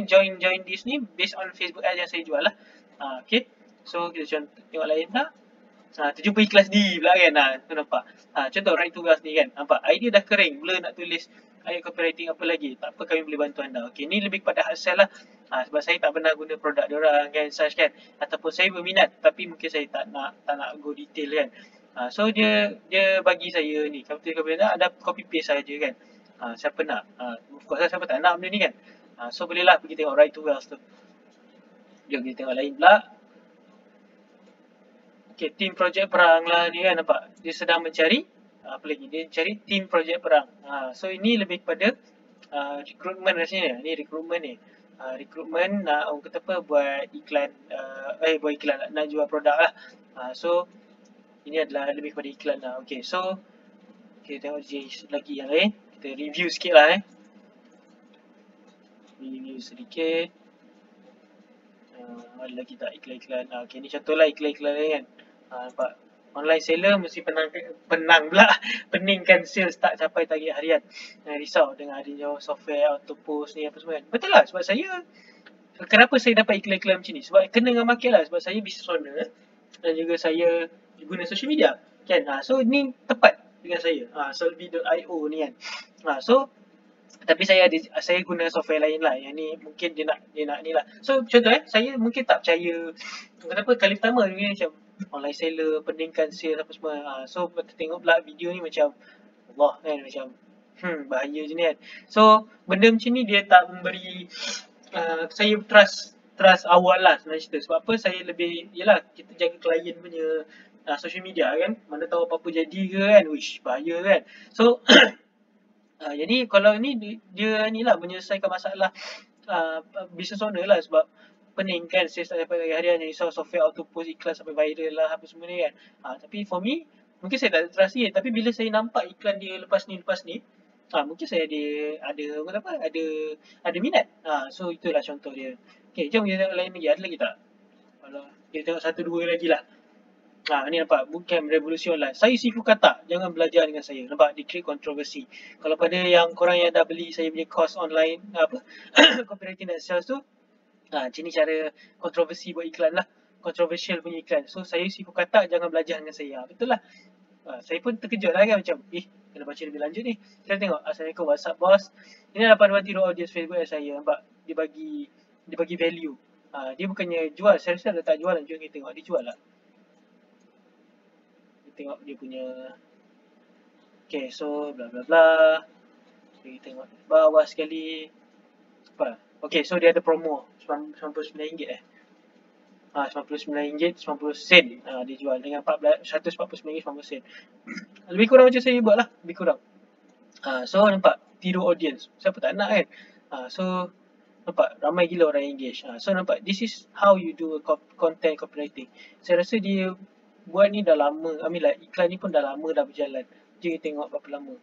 join this ni based on Facebook ads yang saya jual lah. Okay, so kita tengok lain lah. Terjumpa iklan sendiri pula kan. Tu nampak. Contoh right to wealth ni kan. Nampak, idea dah kering, mula nak tulis ayat copywriting apa lagi. Tak apa, kami boleh bantu anda. Okay, ni lebih kepada hard sell lah. Sebab saya tak pernah guna produk diorang kan, such kan. Ataupun saya berminat, tapi mungkin saya tak nak go detail kan. So dia bagi saya ni, kalau ada copy paste saja kan. Siapa nak? Of course lah, siapa tak nak benda ni kan. So bolehlah pergi tengok right to wealth tu. Jom kita tengok lain pula. Okay, team projek perang lah ni kan, nampak. Dia sedang mencari, apa lagi? Dia cari team projek perang. So ini lebih kepada recruitment rasanya. Ni recruitment ni. Recruitment nak, orang kata apa, buat iklan, nak jual produk lah. So ini adalah lebih kepada iklan lah. Okay, so kita tengok lagi yang lain. Kita review sikit lah Review sedikit. Ada lagi tak iklan-iklan? Okay, ni contoh lah iklan-iklan lain kan. Nampak? Online seller mesti peningkan sales tak capai target harian. Risau dengan adanya software auto post ni apa semua kan. Betul lah, sebab saya, kenapa saya dapat iklan-iklan macam ni? Sebab kena dengan market lah. Sebab saya business owner dan juga saya guna social media kan. So ni tepat dengan saya. Solvi.io ni kan. So tapi saya guna software lain lah. Yang ni mungkin dia nak ni lah. So contoh saya mungkin tak percaya. Kenapa? Kali pertama ni macam online seller, peningkan sales apa semua. So tengok pula video ni macam Allah kan, macam bahaya je ni kan. So benda macam ni dia tak memberi saya trust awal lah sebenarnya cerita. Sebab apa? Saya lebih, yelah, kita jaga klien punya social media kan. Mana tahu apa-apa jadi ke kan. Wish, bahaya kan. So jadi kalau ni dia ni lah menyelesaikan masalah business owner lah. Sebab pening kan, sales tak dapat harian, yang risau software auto post iklan sampai viral lah apa semua ni kan. Tapi for me, mungkin saya tak trust dia, tapi bila saya nampak iklan dia lepas ni, mungkin saya ada apa, ada minat. So itulah contoh dia. Okay, jom kita tengok lain lagi. Ada lagi tak? Kalau kita tengok satu dua lagi lah. Ni nampak, Bootcamp Revolusi Online. Saya sifu kata, jangan belajar dengan saya. Nampak, dia create kontroversi. Kalau pada yang korang yang dah beli saya punya course online, copywriting dan sales tu, macam ni cara kontroversi buat iklan lah. Controversial punya iklan. So, saya sifu kata, jangan belajar dengan saya. Betul lah. Saya pun terkejut lah kan, macam, kena baca lebih lanjut ni. Kita tengok, Assalamualaikum, WhatsApp bos. Ini adalah panduan tiru audience Facebook saya. Nampak, dia bagi value. Dia bukannya jual, saya rasa dia tak jual. Jom kita tengok, dia jual lah. Tengok dia punya. Okay, so bla bla bla. Kita tengok bawah sekali. Apa? Okay, so dia ada promo RM99 RM99 90 sen. Dia jual dengan RM149.90. Lebih kurang macam saya buat lah, lebih kurang. So nampak tiru audience. Siapa tak nak kan? So nampak ramai gila orang engage. So nampak this is how you do content copywriting. Saya rasa dia buat ni dah lama. Iklan ni pun dah lama dah berjalan. Jom kita tengok berapa lama.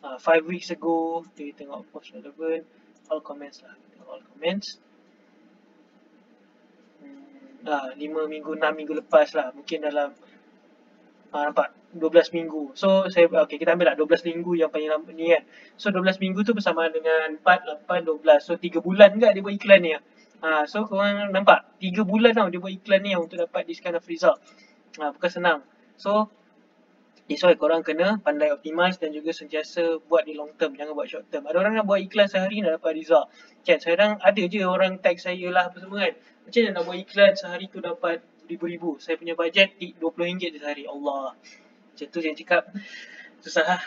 5 weeks ago. Kita tengok post relevant. All comments lah. All comments. 5 minggu, 6 minggu lepas lah. Mungkin dalam nampak 12 minggu. So kita ambil lah 12 minggu yang paling lama ni kan. So 12 minggu tu bersamaan dengan 4, 8, 12. So 3 bulan kan dia buat iklan ni. So korang nampak 3 bulan tau dia buat iklan ni untuk dapat this kind of result. Bukan senang. So that's why korang kena pandai optimize dan juga sentiasa buat di long term, jangan buat short term. Ada orang nak buat iklan sehari nak dapat result kan. Sekarang ada je orang tag saya lah apa semua kan. Macam mana nak buat iklan sehari tu dapat ribu-ribu. Saya punya budget RM20 je sehari. Allah, macam tu saya cakap susah.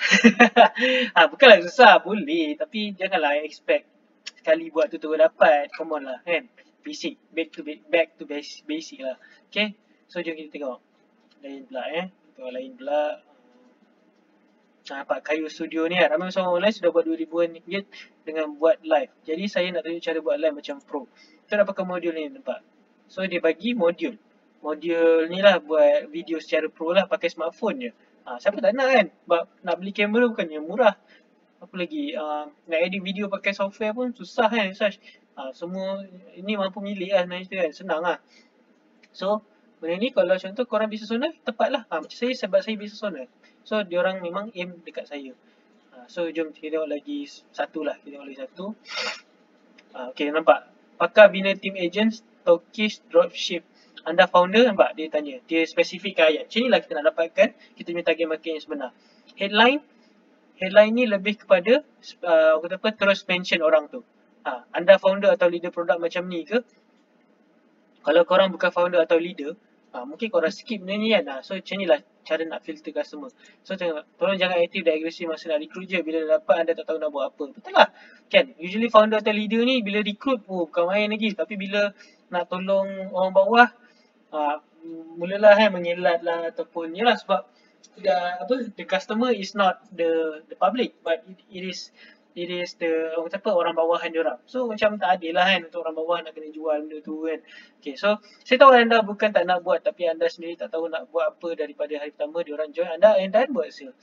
Bukanlah susah, boleh, tapi janganlah expect sekali buat tu dapat. Come on lah kan. Basic, back to basic lah. Okay, so jom kita tengok lain pula tengok lain pula. Nampak Kayu Studio ni kan, ramai orang online sudah buat RM2,000 dengan buat live. Jadi saya nak tunjuk cara buat live macam pro. Kita nak pakai modul ni, nampak. So dia bagi modul ni lah buat video secara pro lah, pakai smartphone je. Siapa tak nak kan? Sebab nak beli kamera bukannya murah. Apa lagi, nak edit video pakai software pun susah kan. Semua ini mampu milik lah sebenarnya kan, senang lah. So benda ni kalau contoh korang business owner, tepat lah. Macam saya, sebab saya business owner, so diorang memang aim dekat saya. So jom kita tengok lagi satu lah. Kita tengok lagi satu. Okay, nampak pakar bina team agents, Turkish dropship. Anda founder, nampak dia tanya, dia spesifik ayat. Macam ni lah kita nak dapatkan kita punya target market yang sebenar. Headline ni lebih kepada terus mention orang tu. Anda founder atau leader produk macam ni ke? Kalau korang bukan founder atau leader, mungkin korang skip benda ni kan. So macam ni lah cara nak filter customer. So tolong jangan aktif dan agresif masa nak recruit je. Bila dah dapat anda tak tahu nak buat apa. Betul lah kan. Usually founder atau leader ni bila recruit bukan main lagi. Tapi bila nak tolong orang bawah, mulalah mengelat lah. Ataupun yalah, sebab the customer is not the public, but it is the orang bawahan diorang. So macam tak adil lah kan untuk orang bawah nak kena jual benda tu kan. Okay, so saya tahu anda bukan tak nak buat, tapi anda sendiri tak tahu nak buat apa daripada hari pertama diorang join anda dan buat sale.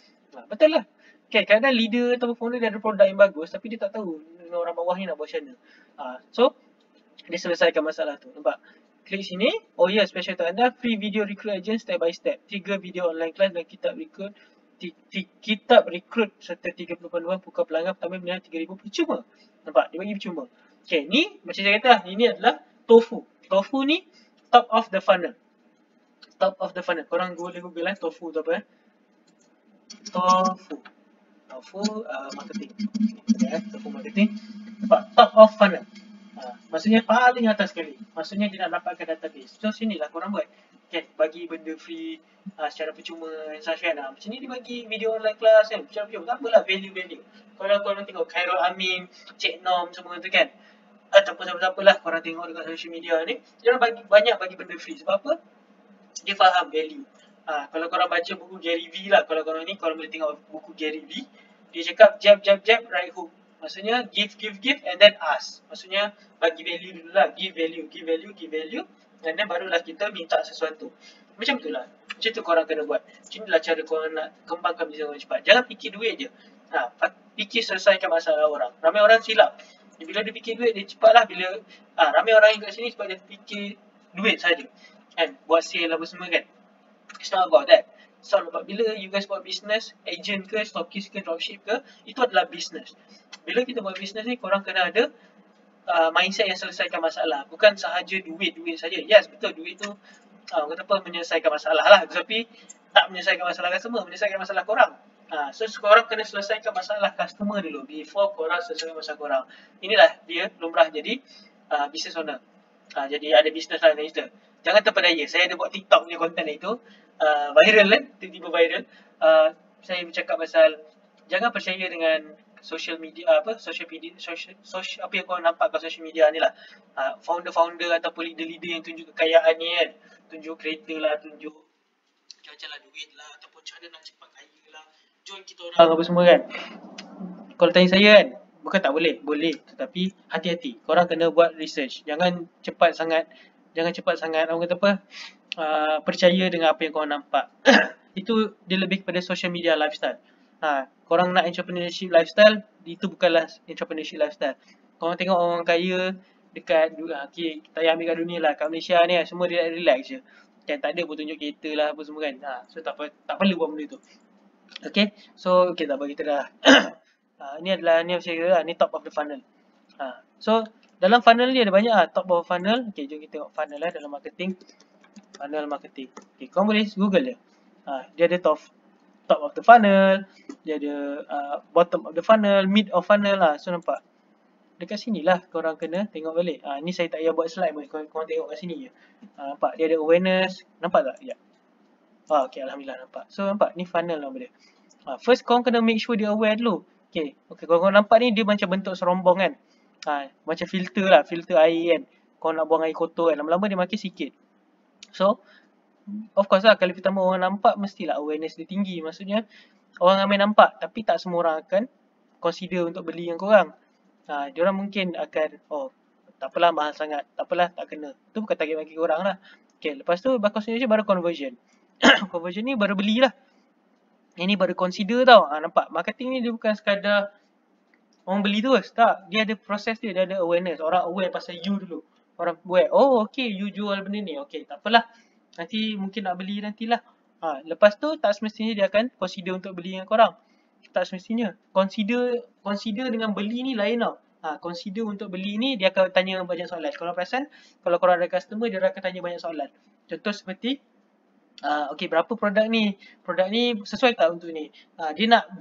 Betul lah. Okay, kadang-kadang leader atau founder dia ada produk yang bagus, tapi dia tak tahu orang bawah ni nak buat macam mana. So dia selesaikan masalah tu. Nampak? Klik sini. Oh ya, special untuk anda, free video recruit agent step by step. 3 video online class dan kitab recruit serta 30 panduan buka pelanggan pertama bernilai RM3,000 percuma. Nampak? Dia bagi percuma. Okay, ni macam saya kata, ini adalah tofu. Tofu ni top of the funnel. Top of the funnel. Korang boleh google tofu tu apa Tofu marketing. Tofu marketing. Nampak? Top of funnel. Maksudnya paling atas sekali. Maksudnya dia nak dapatkan database. So sinilah korang buat. Okay, bagi benda free secara percuma and such kan. Macam ni dia bagi video online class kan. Secara percuma. Tak apalah value. Kalau korang tengok Khairul Amin, Cik Nom semua tu kan. Ataupun siapa-siapa lah korang tengok dekat social media ni. Dia banyak bagi benda free. Sebab apa? Dia faham value. Kalau korang baca buku Gary V lah. Kalau korang ni, korang boleh tengok buku Gary V. Dia cakap jab, right hook. Maksudnya give and then ask. Maksudnya bagi value dulu lah. Give value. And then barulah kita minta sesuatu. Macam tu lah. Macam tu korang kena buat. Macam inilah cara korang nak kembangkan bisnes korang cepat. Jangan fikir duit je. Fikir selesaikan masalah orang. Ramai orang silap. Bila dia fikir duit, dia cepat lah. Ramai orang yang kat sini sebab dia fikir duit saja. Kan? Buat sale apa semua kan. It's not about that. It's all about bila you guys buat business, agent ke, stockist ke, dropship ke, itu adalah business. Bila kita buat business ni, korang kena ada mindset yang selesaikan masalah. Bukan sahaja duit saja. Yes, betul duit tu kata apa, menyelesaikan masalah lah. Tapi tak menyelesaikan masalah customer, menyelesaikan masalah korang. So korang kena selesaikan masalah customer dulu before korang selesaikan masalah korang. Inilah dia lumrah jadi business owner. Jadi ada business lah dari situ. Jangan terpedaya. Saya ada buat TikTok punya content itu. Viral kan, tiba-tiba viral. Saya bercakap pasal jangan percaya dengan social media, apa yang kau nampak kat social media ni lah. Founder ataupun leader-leader yang tunjuk kekayaan ni kan, tunjuk kereta lah, tunjuk macam lah duit lah, ataupun cara nak cepat kaya lah, join kita orang apa semua kan. Kalau tanya saya kan, bukan tak boleh, tetapi hati-hati. Korang kena buat research. Jangan cepat sangat orang kata apa, percaya dengan apa yang korang nampak. Itu dia lebih kepada social media lifestyle. Korang nak entrepreneurship lifestyle, itu bukanlah entrepreneurship lifestyle. Korang tengok orang kaya dekat kita yang ambil kat dunia lah, kat Malaysia ni semua dia relax je. Kan tak ada pun tunjuk kereta lah apa semua kan. So tak perlu buat benda tu. Okay, so okay, tak apa, kita dah ni top of the funnel. So dalam funnel ni ada banyak top of funnel. Okay, jom kita tengok funnel dalam marketing. Funnel marketing. Okay, korang boleh Google dia. Dia ada top of the funnel, dia ada bottom of the funnel, mid of funnel lah. So nampak dekat sini lah korang kena tengok balik. Ni saya tak payah buat slide pun, korang tengok kat sini je. Nampak dia ada awareness, nampak tak? Ya. Okay, alhamdulillah nampak. So nampak ni funnel nama dia. First korang kena make sure dia aware dulu. Okay, korang nampak ni dia macam bentuk serombong kan. Macam filter lah, filter air kan. Korang nak buang air kotor kan, lama-lama dia makin sikit. So of course lah, kalau pertama orang nampak, mestilah awareness dia tinggi. Maksudnya orang ramai nampak, tapi tak semua orang akan consider untuk beli yang korang. Diorang mungkin akan, tak apalah mahal sangat, tak apalah, tak kena. Itu bukan target bagi korang lah. Okay, lepas tu consideration baru conversion. Conversion ni baru belilah. Ini baru consider tau. Nampak, marketing ni dia bukan sekadar orang beli terus, tak. Dia ada proses dia ada awareness. Orang aware pasal you dulu. Orang aware, okay, you jual benda ni. Okay, tak apalah. Nanti mungkin nak beli nantilah. Lepas tu tak semestinya dia akan consider untuk beli dengan korang. Tak semestinya. Consider dengan beli ni lain tau. Consider untuk beli ni dia akan tanya banyak soalan. Kalau perasan, kalau korang ada customer, dia akan tanya banyak soalan. Contoh seperti okay, berapa produk ni? Produk ni sesuai tak untuk ni? Dia nak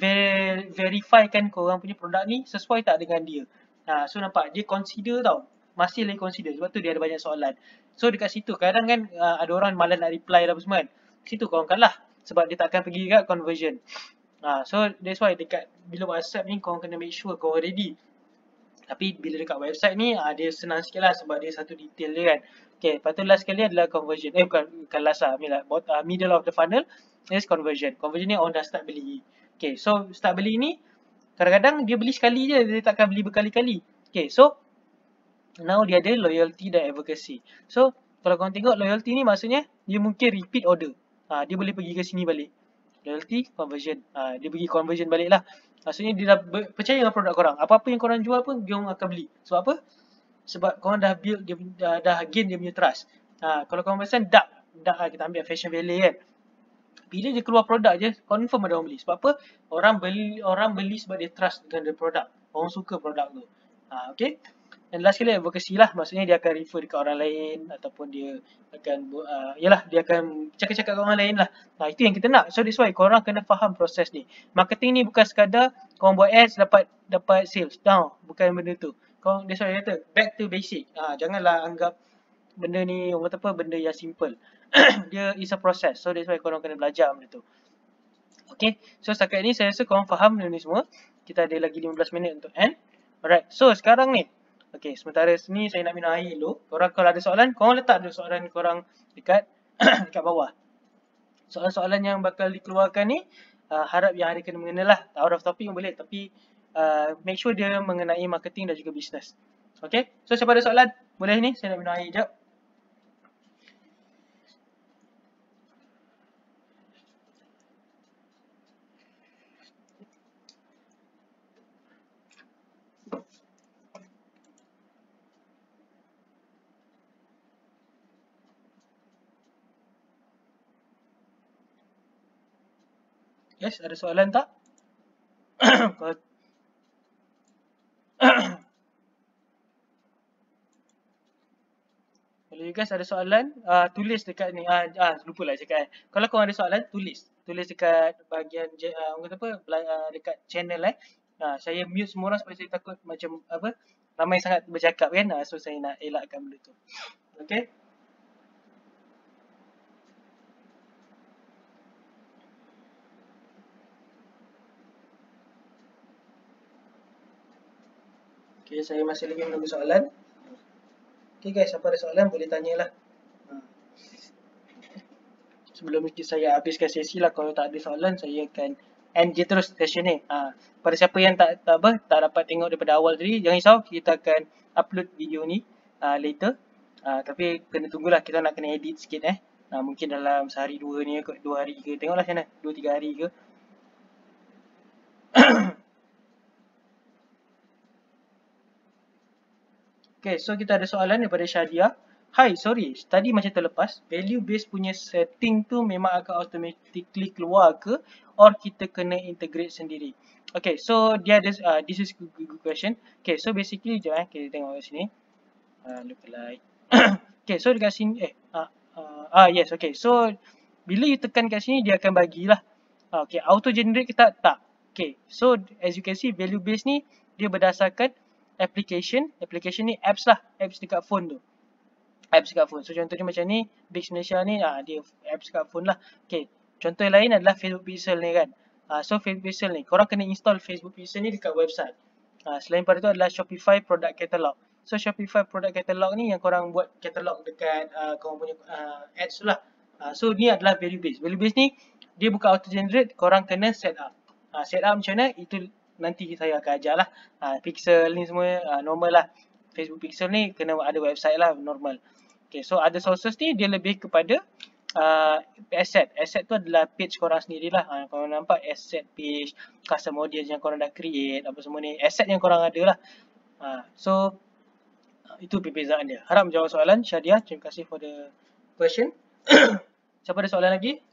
verify kan korang punya produk ni sesuai tak dengan dia. So nampak, dia consider tau. Masih lagi consider. Sebab tu dia ada banyak soalan. So dekat situ, kadang kan ada orang malas nak reply apa semua kan. Situ korang kalah. Sebab dia tak akan pergi kat conversion. So that's why dekat bila WhatsApp ni korang kena make sure korang ready. Tapi bila dekat website ni dia senang sikit lah sebab dia satu detail dia kan. Okay, lepas tu last sekali adalah conversion. Bukan last lah, middle of the funnel is conversion. Conversion ni orang dah start beli. Okay, so start beli ni kadang-kadang dia beli sekali je, dia takkan beli berkali-kali. Okay, so now dia ada loyalty dan advocacy. So kalau korang tengok loyalty ni maksudnya dia mungkin repeat order. Dia boleh pergi ke sini balik. Loyalty, conversion. Dia pergi conversion balik lah. Maksudnya dia dah percaya dengan produk korang. Apa-apa yang korang jual pun dia orang akan beli. Sebab apa? Sebab korang dah build dia, dah gain dia punya trust. Kalau korang pesan duck kita ambil Fashion Valley kan. Bila dia keluar produk je, confirm ada orang beli. Sebab apa? Orang beli sebab dia trust dengan dia produk. Orang suka produk tu. Okay. Dan last sekali advocacy lah. Maksudnya dia akan refer dekat orang lain. Ataupun dia akan dia akan cakap-cakap dengan orang lain lah. Itu yang kita nak. So that's why korang kena faham proses ni. Marketing ni bukan sekadar korang buat ads dapat sales. Bukan benda tu. That's why kata back to basic. Janganlah anggap benda ni benda yang simple. Dia is a process. So that's why korang kena belajar benda tu. Okay. So setakat ni saya rasa korang faham benda ni semua. Kita ada lagi 15 minit untuk end. Alright. So sekarang ni. Okay. Sementara sini saya nak minum air dulu. Korang kalau ada soalan, korang letak dulu soalan korang dekat dekat bawah. Soalan-soalan yang bakal dikeluarkan ni harap yang ada kena mengenal lah. Out of topic pun boleh. Tapi make sure dia mengenai marketing dan juga business. Okay, so siapa ada soalan? Boleh ni, saya nak minum air sekejap. Yes, ada soalan tak? Kalau you guys ada soalan, tulis dekat ni. Lupa lah cakap. Kalau korang ada soalan, tulis. Tulis dekat bahagian, orang kata apa, dekat channel saya mute semua orang sebab saya takut macam apa, ramai sangat bercakap kan. So saya nak elakkan benda tu. Okay. Okay, saya masih lagi menunggu soalan. Okay guys, siapa ada soalan boleh tanyalah. Sebelum saya habiskan sesi lah, kalau tak ada soalan saya akan end je terus session ni. Pada siapa yang tak dapat tengok daripada awal tadi, jangan risau, kita akan upload video ni later. Tapi kena tunggulah, kita nak kena edit sikit mungkin dalam sehari dua ni, 2 hari ke, tengoklah macam mana, 2-3 hari ke. Okay, so kita ada soalan daripada Shadia. Hi, sorry, tadi macam terlepas. Value base punya setting tu memang akan automatically keluar ke, or kita kena integrate sendiri? Okay, so dia ada, this is good question. Okay, so basically jom kita tengok kat sini. Look like. Okay, so dekat sini, yes, okay. So, bila you tekan kat sini, dia akan bagilah. Okay, auto generate kita tak. Okay, so as you can see, value base ni, dia berdasarkan application ni apps lah, apps dekat phone tu. Apps dekat phone. So contohnya macam ni, Bix Malaysia ni dia apps dekat phone lah. Okay, contoh yang lain adalah Facebook Pixel ni kan. So Facebook Pixel ni, korang kena install Facebook Pixel ni dekat website. Selain pada tu adalah Shopify Product Catalog. So Shopify Product Catalog ni yang korang buat catalog dekat korang punya ads tu lah. So ni adalah value base. Value base ni dia bukan auto generate, korang kena set up. Set up macam mana, itu nanti saya akan ajar lah. Pixel ni semua normal lah. Facebook Pixel ni kena ada website lah, normal. Okay, so ada sources ni dia lebih kepada asset. Asset tu adalah page korang sendiri lah. Korang nampak asset page, custom audience yang korang dah create, apa semua ni. Asset yang korang ada lah. So, itu perbezaan dia. Harap menjawab soalan Shadia. Terima kasih for the question. Siapa ada soalan lagi?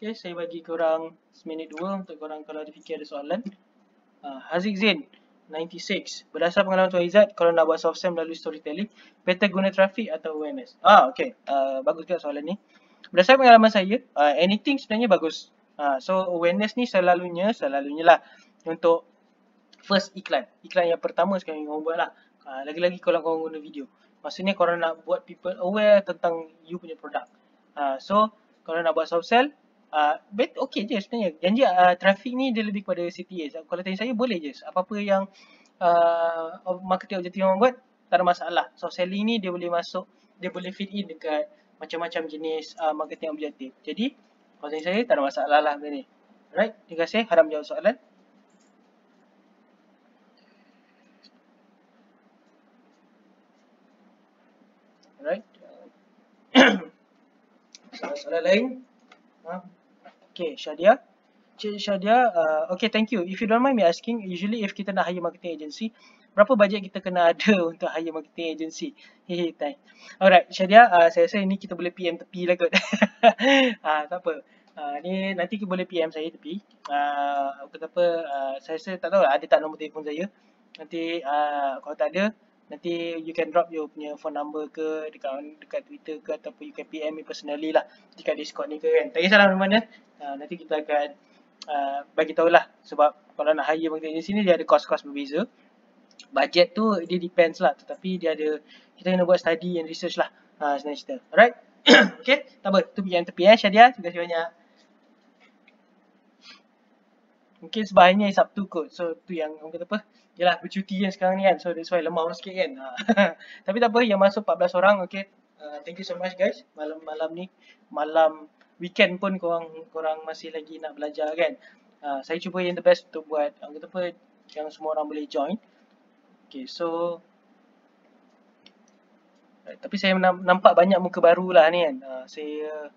Okay, saya bagi korang seminit 2 untuk korang kalau ada fikir ada soalan. Haziq Zain 96. Berdasar pengalaman Tuan Izzat, kalau nak buat soft sell melalui storytelling, better guna traffic atau awareness? Okay. Bagus juga soalan ni. Berdasar pengalaman saya, anything sebenarnya bagus. So awareness ni selalunya lah untuk first iklan. Iklan yang pertama sekali korang buat lah. Lagi-lagi kalau korang guna video. Maksudnya korang nak buat people aware tentang you punya produk. So kalau nak buat soft sell, okay je sebenarnya. Janji traffic ni dia lebih kepada CTA. Kalau tanya saya, boleh je. Apa-apa yang marketing objektif orang buat, tak ada masalah. Soft selling ni dia boleh masuk, dia boleh fit in dekat macam-macam jenis marketing objektif. Jadi, kalau tanya saya, tak ada masalah lah benda ni. Alright, terima kasih. Harap menjawab soalan. Alright. Soalan lain? Okay, Shadia. Cik Shadia, okay, thank you. If you don't mind me asking, usually if kita nak hire marketing agency, berapa bajet kita kena ada untuk hire marketing agency? Thanks. Alright, Shadia, saya rasa ini kita boleh PM tepi lah kot. Tak apa. Ni nanti kita boleh PM saya tepi. Kata apa, saya rasa tak tahu ada tak nombor telefon saya. Nanti kalau tak ada, nanti you can drop your punya phone number ke dekat Twitter ke, ataupun you can PM me personally lah dekat Discord ni ke kan. Tak kisahlah mana. Nanti kita akan bagi tahulah, sebab kalau nak hire marketing agency ni dia ada kos-kos berbeza. Budget tu dia depends lah, tetapi dia ada, kita kena buat study and research lah sebenarnya cerita. Alright. Okay, tak apa, tu yang tepi Shadia. Terima kasih banyak. Mungkin sebab hari ni Sabtu kot, so tu yang orang kata apa, yelah bercuti kan sekarang ni kan, so that's why lemah sikit kan. Tapi tak apa, yang masuk 14 orang. Okay, thank you so much guys. Malam ni, malam weekend pun korang masih lagi nak belajar kan. Saya cuba yang the best untuk buat yang semua orang boleh join. Okay, so tapi saya nampak banyak muka baru lah ni kan. Saya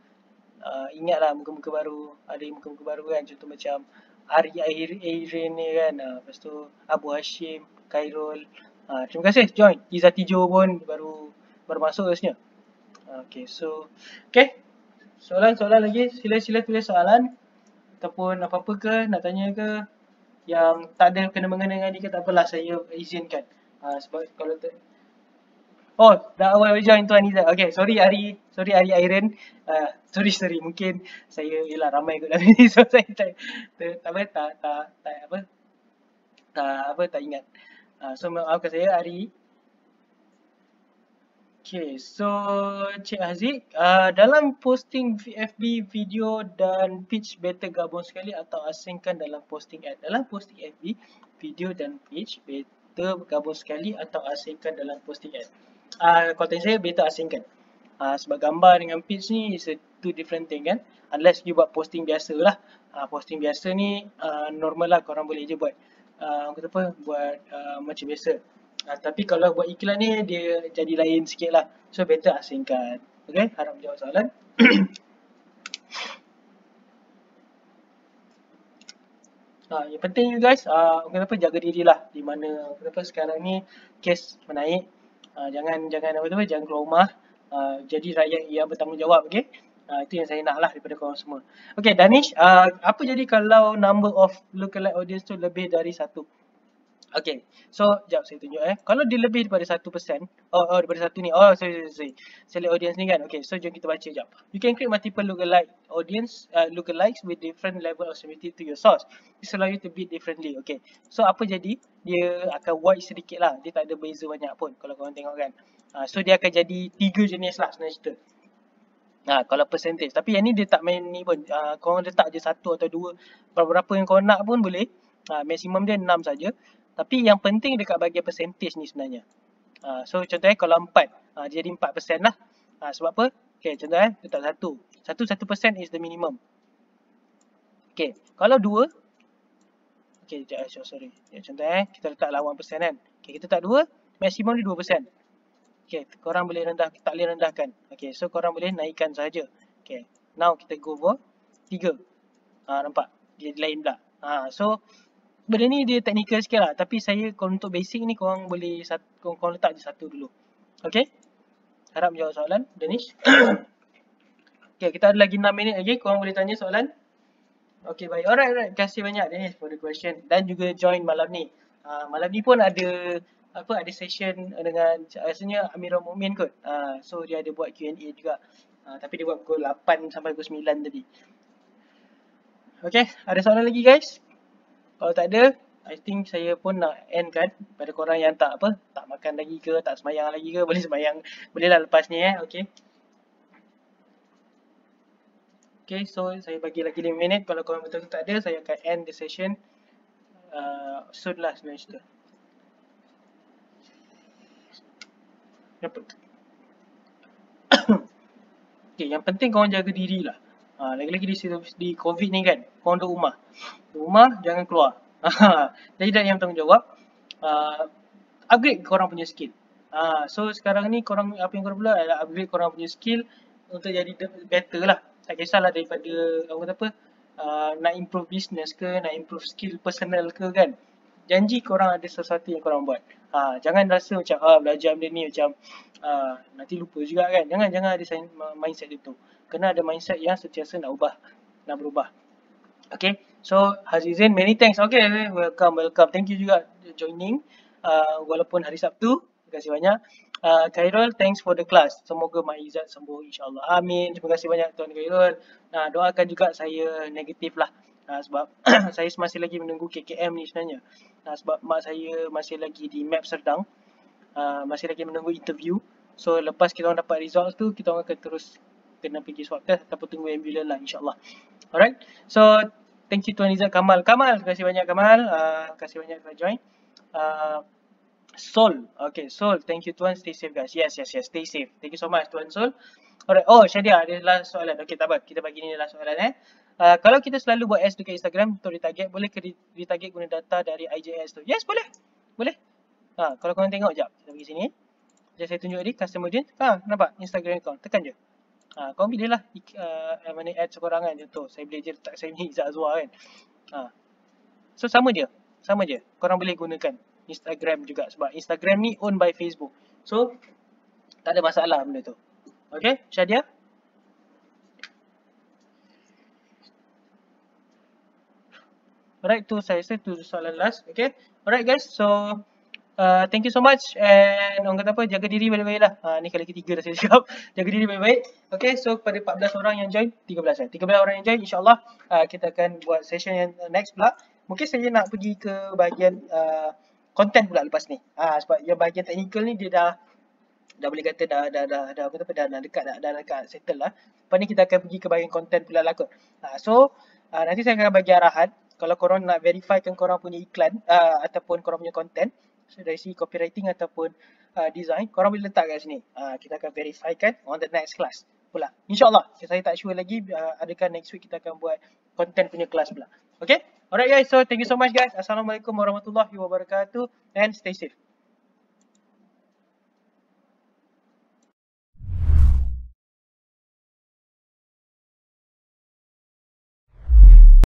ingatlah muka-muka baru, ada muka-muka baru kan, contoh macam Ari Airin ni kan, lepas tu Abu Hashim, Khairul. Terima kasih join. Izzati Jo pun baru masuk rasanya. Okay, so okay. Soalan-soalan lagi, sila tulis soalan ataupun apa-apa ke nak tanya ke yang tak ada kena-mengena dengan ni ke, tak apalah, saya izinkan. Sebab kalau oh, dah awal join Tuan Izzat. Okay, sorry Ari Iron. Sorry, mungkin saya ialah ramai kot dalam ni, so saya tak ingat. So maafkan saya Ari. Okay, so Cik Haziq, dalam posting FB video dan pitch better gabung sekali atau asingkan dalam posting ad? Dalam posting FB video dan pitch better gabung sekali atau asingkan dalam posting ad? Kalau tanya saya, better asingkan. Sebab gambar dengan pitch ni is a two different thing kan. Unless you buat posting biasa lah. Posting biasa ni normal lah, korang boleh je buat buat macam biasa. Tapi kalau buat iklan ni dia jadi lain sikit lah. So better asingkan. Okay, harap menjawab soalan. Yang penting you guys, jaga dirilah di mana sekarang ni kes menaik. Jangan keluar rumah. Jadi rakyat yang bertanggungjawab, okay? Itu yang saya nak lah daripada korang semua. Okay, Danish, apa jadi kalau number of lookalike audience tu lebih dari 1? Okay, so sekejap saya tunjuk Kalau dia lebih daripada 1%, daripada 1 ni, sorry. Select audience ni kan. Okay, so jom kita baca sekejap. You can create multiple lookalike audience, lookalikes with different level of similarity to your source. This allow you to bid differently. Okay, so apa jadi? Dia akan wide sedikit lah. Dia tak ada beza banyak pun kalau korang tengok kan. So dia akan jadi 3 jenis lah sebenarnya cerita. Kalau percentage. Tapi yang ni dia tak main ni pun. Korang letak je 1 atau 2. Berapa yang korang nak pun boleh. Maksimum dia 6 saja. Tapi yang penting dekat bahagian percentage ni sebenarnya. So contohnya kalau 4, dia jadi 4% lah. Sebab apa? Okay, contohnya letak 1. 1% is the minimum. Okay, kalau 2, okay, sorry. Contohnya kita letak 8% kan. Okay, kita letak 2, maksimum dia 2%. Okay, korang boleh tak boleh rendahkan. Okay, so korang boleh naikkan saja. Okay, now kita go for 3. Nampak? Dia lain pula. So benda ni dia technical sikit lah. Tapi saya untuk basic ni korang boleh korang letak je 1 dulu. Okay? Harap menjawab soalan. Danish. Okay, kita ada lagi 6 minit lagi. Korang boleh tanya soalan. Okay, baik. Alright. Terima kasih banyak Danish for the question. Dan juga join malam ni. Malam ni pun ada session dengan rasanya Amirul Mukmin kot. So dia ada buat Q&A juga. Tapi dia buat pukul 8 sampai pukul 9 tadi. Okay, ada soalan lagi guys? Kalau tak ada, I think saya pun nak end kan. Pada korang yang tak makan lagi ke, tak semayang lagi ke, boleh semayang. Boleh lah lepas ni okay. Okay, so saya bagi lagi 5 minit. Kalau korang betul tak ada, saya akan end the session soon lah sebenarnya cerita. Okay, yang penting korang jaga diri lah. Lagi-lagi di COVID ni kan, korang duduk rumah. Rumah, jangan keluar. Jadi dah yang tanggungjawab, upgrade korang punya skill. So sekarang ni korang, apa yang korang perlu adalah upgrade korang punya skill untuk jadi better lah. Tak kisahlah daripada nak improve business ke, nak improve skill personal ke kan. Janji korang ada sesuatu yang korang buat. Jangan rasa macam belajar benda ni macam nanti lupa juga kan. Jangan ada mindset itu. Kena ada mindset yang sentiasa nak berubah. Okay, so Hazizin, many thanks. Okay, welcome. Thank you juga joining walaupun hari Sabtu. Terima kasih banyak. Khairul, thanks for the class. Semoga Mak Izzat sembuh insyaAllah. Amin. Terima kasih banyak Tuan Khairul. Doakan juga saya negatif lah. Sebab saya masih lagi menunggu KKM ni sebenarnya. Sebab mak saya masih lagi di MAP Serdang. Masih lagi menunggu interview. So lepas kita orang dapat result tu, kita orang akan terus kena pergi swab test ataupun tunggu ambulans lah insyaAllah. Alright. So thank you Tuan Izzat Kamal. Terima kasih banyak Kamal. Terima kasih banyak telah join. Sol. Okay, Sol. Thank you Tuan. Stay safe guys. Yes. Stay safe. Thank you so much Tuan Sol. Alright. Oh, Syadia, ada last soalan. Okey, tak apa. Kita bagi ni last soalan kalau kita selalu buat ads dekat Instagram untuk retarget, boleh ke retarget guna data dari IJS tu? Yes, boleh. Boleh. Kalau korang tengok jap. Kita pergi sini. Jadi saya tunjuk tadi customer audience. Nampak Instagram account. Tekan je. Korang pilih lah mana ads korang kan. Contoh, saya boleh je letak saya ni Izzat Azwar kan. So sama je. Sama je. Korang boleh gunakan Instagram juga sebab Instagram ni owned by Facebook. So tak ada masalah benda tu. Okay, Syadia? Alright, tu saya rasa tu soalan last. Okay. Alright guys, so thank you so much and orang kata apa, jaga diri baik-baik lah. Ni kali ketiga dah saya cakap. Jaga diri baik-baik. Okay, so kepada 14 orang yang join, 13 orang yang join, insyaAllah kita akan buat session yang next pula. Mungkin saya nak pergi ke bahagian content pula lepas ni. Sebab yang bahagian technical ni dia dah boleh kata dah dekat settle lah. Lepas ni kita akan pergi ke bahagian content pula lah kot. So nanti saya akan bagi arahan kalau korang nak verifykan korang punya iklan ataupun korang punya content dari segi copywriting ataupun design, korang boleh letak kat sini. Kita akan verifykan on the next class pula. InsyaAllah. Saya tak sure lagi adakah next week kita akan buat content punya kelas pula. Okay? Alright guys, so thank you so much guys. Assalamualaikum warahmatullahi wabarakatuh and stay safe.